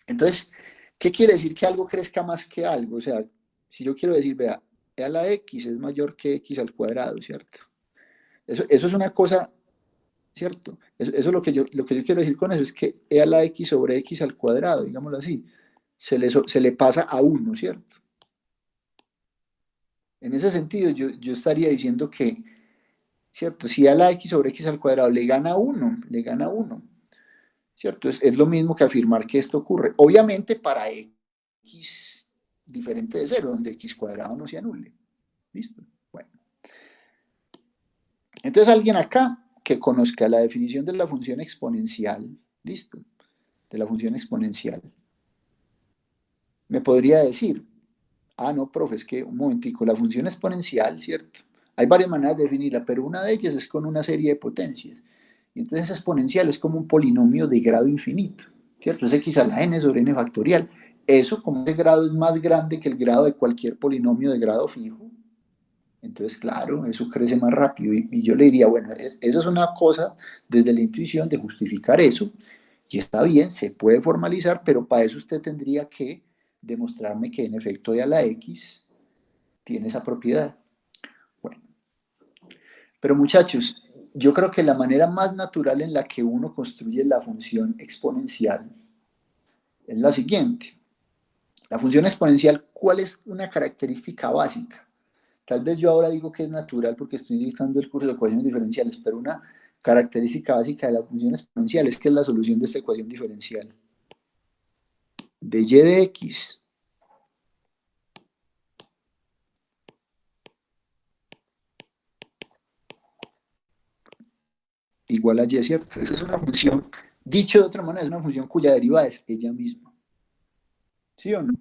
entonces, ¿qué quiere decir que algo crezca más que algo? O sea, si yo quiero decir, vea, e a la x es mayor que x al cuadrado, ¿cierto? Eso es una cosa, ¿cierto? Eso lo que yo quiero decir con eso es que e a la x sobre x al cuadrado, digámoslo así, se le pasa a uno, ¿cierto? En ese sentido, yo estaría diciendo que, ¿cierto? Si a la x sobre x al cuadrado le gana uno, ¿cierto? Es lo mismo que afirmar que esto ocurre. Obviamente para x diferente de cero, donde x cuadrado no se anule. ¿Listo? Bueno. Entonces alguien acá que conozca la definición de la función exponencial, ¿listo? De la función exponencial, me podría decir, no, profe, es que un momentico, la función exponencial, ¿cierto? Hay varias maneras de definirla, pero una de ellas es con una serie de potencias. Y entonces exponencial es como un polinomio de grado infinito, ¿cierto? Es x a la n sobre n factorial. Eso, como ese grado es más grande que el grado de cualquier polinomio de grado fijo, entonces, claro, eso crece más rápido. Y yo le diría, bueno, esa es una cosa desde la intuición de justificar eso, y está bien, se puede formalizar, pero para eso usted tendría que demostrarme que en efecto de a la x tiene esa propiedad. Bueno, pero muchachos, yo creo que la manera más natural en la que uno construye la función exponencial es la siguiente. La función exponencial, ¿cuál es una característica básica? Tal vez yo ahora digo que es natural porque estoy dictando el curso de ecuaciones diferenciales, pero una característica básica de la función exponencial es que es la solución de esta ecuación diferencial de y de x igual a y, ¿cierto? Esa es una función, dicho de otra manera, es una función cuya derivada es ella misma. ¿Sí o no?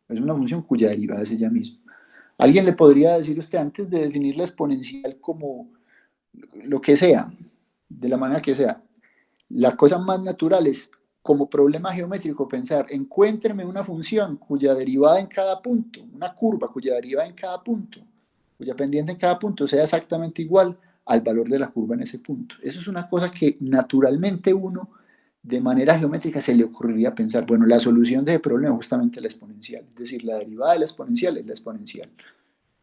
Es una función cuya derivada es ella misma. Alguien le podría decir a usted antes de definir la exponencial como lo que sea, de la manera que sea. La cosa más natural es, como problema geométrico, pensar, encuéntreme una función cuya derivada en cada punto, una curva cuya derivada en cada punto, cuya pendiente en cada punto sea exactamente igual al valor de la curva en ese punto. Eso es una cosa que naturalmente uno, de manera geométrica, se le ocurriría pensar, bueno, la solución de ese problema es justamente la exponencial, es decir, la derivada de la exponencial es la exponencial.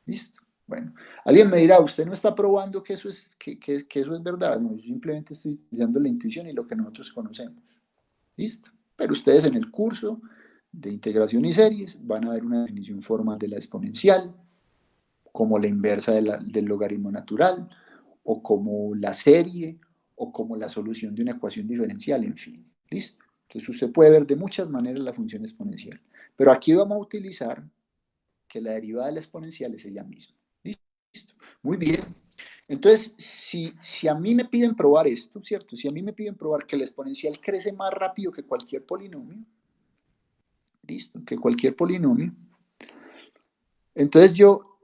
¿Listo? Bueno, alguien me dirá, usted no está probando que que eso es verdad. No, yo simplemente estoy utilizando la intuición y lo que nosotros conocemos. ¿Listo? Pero ustedes en el curso de integración y series van a ver una definición formal de la exponencial, como la inversa del logaritmo natural, o como la serie, o como la solución de una ecuación diferencial, en fin. ¿Listo? Entonces usted puede ver de muchas maneras la función exponencial. Pero aquí vamos a utilizar que la derivada de la exponencial es ella misma. ¿Listo? Muy bien. Entonces, si a mí me piden probar esto, ¿cierto? Si a mí me piden probar que la exponencial crece más rápido que cualquier polinomio, ¿listo? Que cualquier polinomio, entonces yo,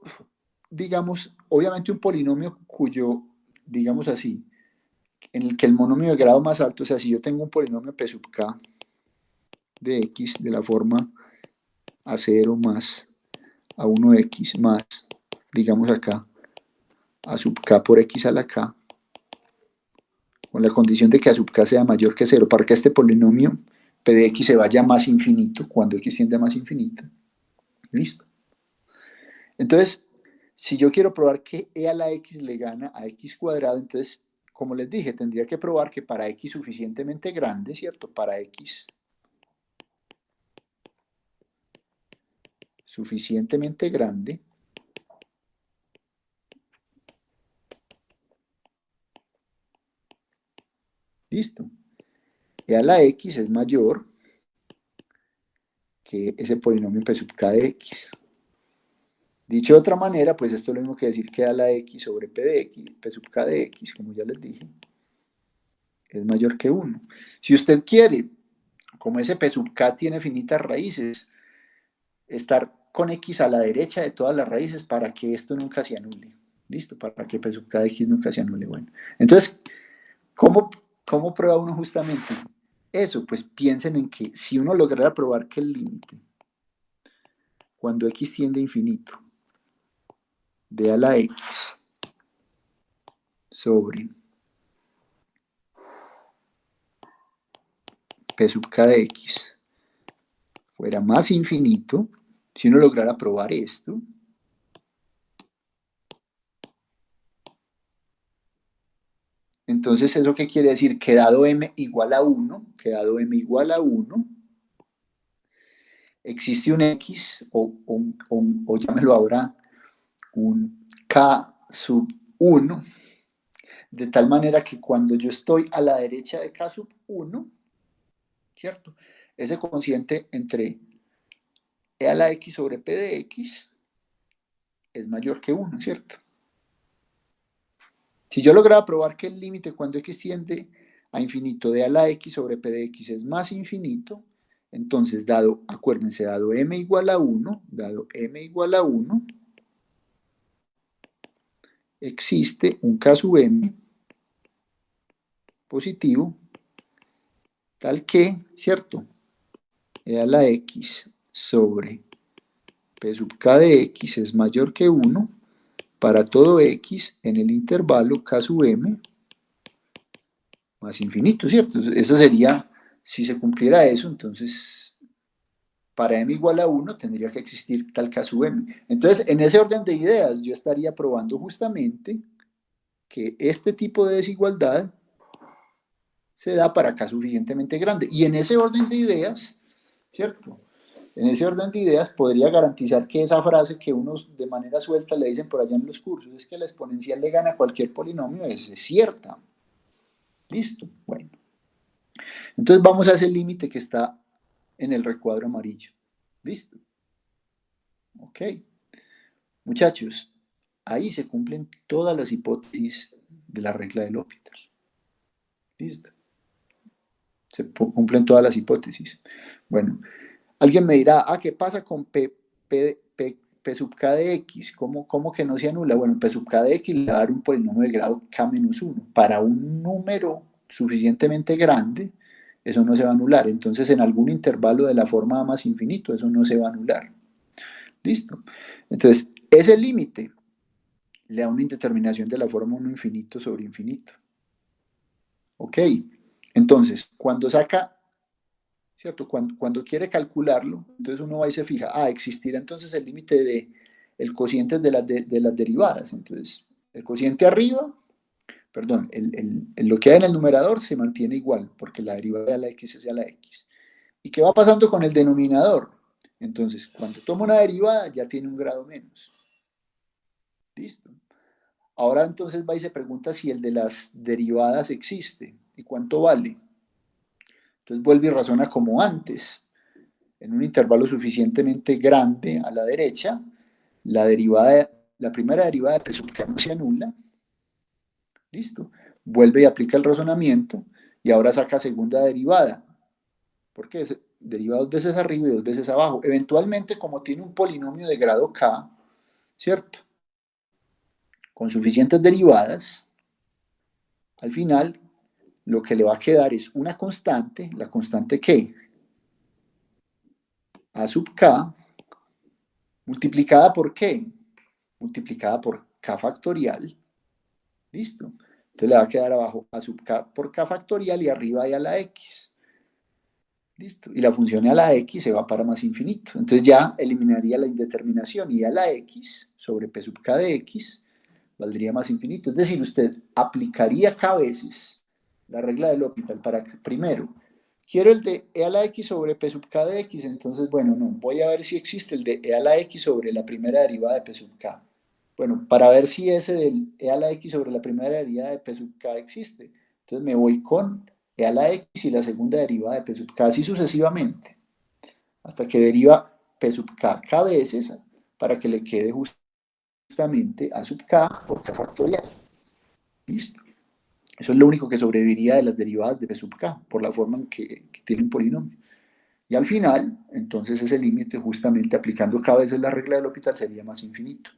digamos, obviamente un polinomio cuyo, digamos así, en el que el monomio de grado más alto, o sea, si yo tengo un polinomio P sub k de x de la forma a0 más a1x más, digamos acá, a sub k por x a la k, con la condición de que a sub k sea mayor que 0, para que este polinomio p de x se vaya a más infinito, cuando x tiende a más infinito. Listo. Entonces, si yo quiero probar que e a la x le gana a x cuadrado, entonces, como les dije, tendría que probar que para x suficientemente grande, ¿cierto? Para x suficientemente grande, listo, e a la x es mayor que ese polinomio p sub k de x. Dicho de otra manera, pues esto es lo mismo que decir que a la x sobre p de x, p sub k de x, como ya les dije, es mayor que 1. Si usted quiere, como ese p sub k tiene finitas raíces, estar con x a la derecha de todas las raíces para que esto nunca se anule. ¿Listo? Para que p sub k de x nunca se anule. Bueno, entonces, ¿cómo prueba uno justamente eso? Pues piensen en que si uno lograra probar que el límite, cuando x tiende a infinito, de a la x sobre p sub k de x fuera más infinito, si uno lograra probar esto, entonces eso qué quiere decir, que dado m igual a 1, existe un x, o llámelo ahora, un k sub 1, de tal manera que cuando yo estoy a la derecha de k sub 1, ¿cierto? Ese cociente entre e a la x sobre p de x es mayor que 1, ¿cierto? Si yo lograra probar que el límite cuando x tiende a infinito de a la x sobre p de x es más infinito, entonces acuérdense, dado m igual a 1, existe un k sub m positivo, tal que, ¿cierto? E a la x sobre p sub k de x es mayor que 1 para todo x en el intervalo k sub m más infinito, ¿cierto? Eso sería, si se cumpliera eso, entonces para m igual a 1 tendría que existir tal k sub m. Entonces, en ese orden de ideas, yo estaría probando justamente que este tipo de desigualdad se da para k suficientemente grande. Y en ese orden de ideas, ¿cierto? En ese orden de ideas podría garantizar que esa frase que unos de manera suelta le dicen por allá en los cursos, es que la exponencial le gana a cualquier polinomio, es cierta. Listo. Bueno. Entonces vamos a ese límite que está en el recuadro amarillo. Listo. Ok. Muchachos, ahí se cumplen todas las hipótesis de la regla de L'Hopital. Listo. Se cumplen todas las hipótesis. Bueno, alguien me dirá, ¿qué pasa con P sub k de x? ¿Cómo que no se anula? Bueno, P sub k de x le va a dar un polinomio de grado k-1. Para un número suficientemente grande, eso no se va a anular. Entonces, en algún intervalo de la forma a más infinito, eso no se va a anular. ¿Listo? Entonces, ese límite le da una indeterminación de la forma 1 infinito sobre infinito. ¿Ok? Entonces, cuando saca, ¿cierto? Cuando quiere calcularlo, entonces uno va y se fija, existirá entonces el límite de el cociente de las derivadas. Entonces, el cociente arriba, perdón, lo que hay en el numerador se mantiene igual, porque la derivada de la x es a la x. ¿Y qué va pasando con el denominador? Entonces, cuando toma una derivada, ya tiene un grado menos. ¿Listo? Ahora entonces va y se pregunta si el de las derivadas existe y cuánto vale. Entonces vuelve y razona como antes, en un intervalo suficientemente grande a la derecha, la primera derivada de P sub k no se anula, listo, vuelve y aplica el razonamiento y ahora saca segunda derivada, porque deriva dos veces arriba y dos veces abajo. Eventualmente, como tiene un polinomio de grado k, ¿cierto? Con suficientes derivadas, al final lo que le va a quedar es una constante, la constante que a sub k, multiplicada por qué, multiplicada por k factorial, listo. Entonces le va a quedar abajo a sub k por k factorial y arriba hay a la x. Listo. Y la función a la x se va para más infinito. Entonces ya eliminaría la indeterminación y a la x sobre p sub k de x valdría más infinito. Es decir, usted aplicaría k veces la regla del L'Hopital para que, primero, quiero el de e a la x sobre p sub k de x, entonces, bueno, no, voy a ver si existe el de e a la x sobre la primera derivada de p sub k. Bueno, para ver si ese del e a la x sobre la primera derivada de p sub k existe, entonces me voy con e a la x y la segunda derivada de p sub k, así sucesivamente, hasta que deriva p sub k k veces para que le quede justamente a sub k por k factorial. ¿Listo? Eso es lo único que sobreviviría de las derivadas de p sub k, por la forma en que tiene un polinomio. Y al final, entonces ese límite, justamente aplicando cada vez la regla del L'Hopital, sería más infinito.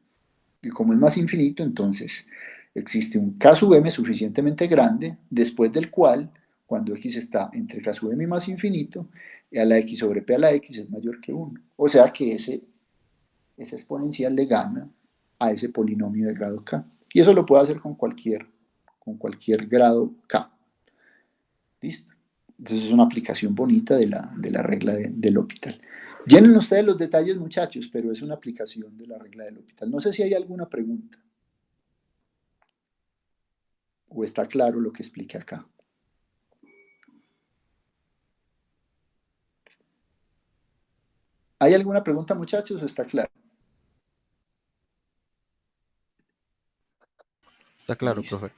Y como es más infinito, entonces existe un k sub m suficientemente grande, después del cual, cuando x está entre k sub m y más infinito, a la x sobre p a la x es mayor que 1. O sea que esa exponencial le gana a ese polinomio de grado k. Y eso lo puede hacer con cualquier grado k. ¿Listo? Entonces es una aplicación bonita de la regla del L'Hopital. Llenen ustedes los detalles, muchachos, pero es una aplicación de la regla del L'Hopital. No sé si hay alguna pregunta o está claro lo que expliqué acá. ¿Hay alguna pregunta, muchachos, o está claro? Está claro, Listo. profe.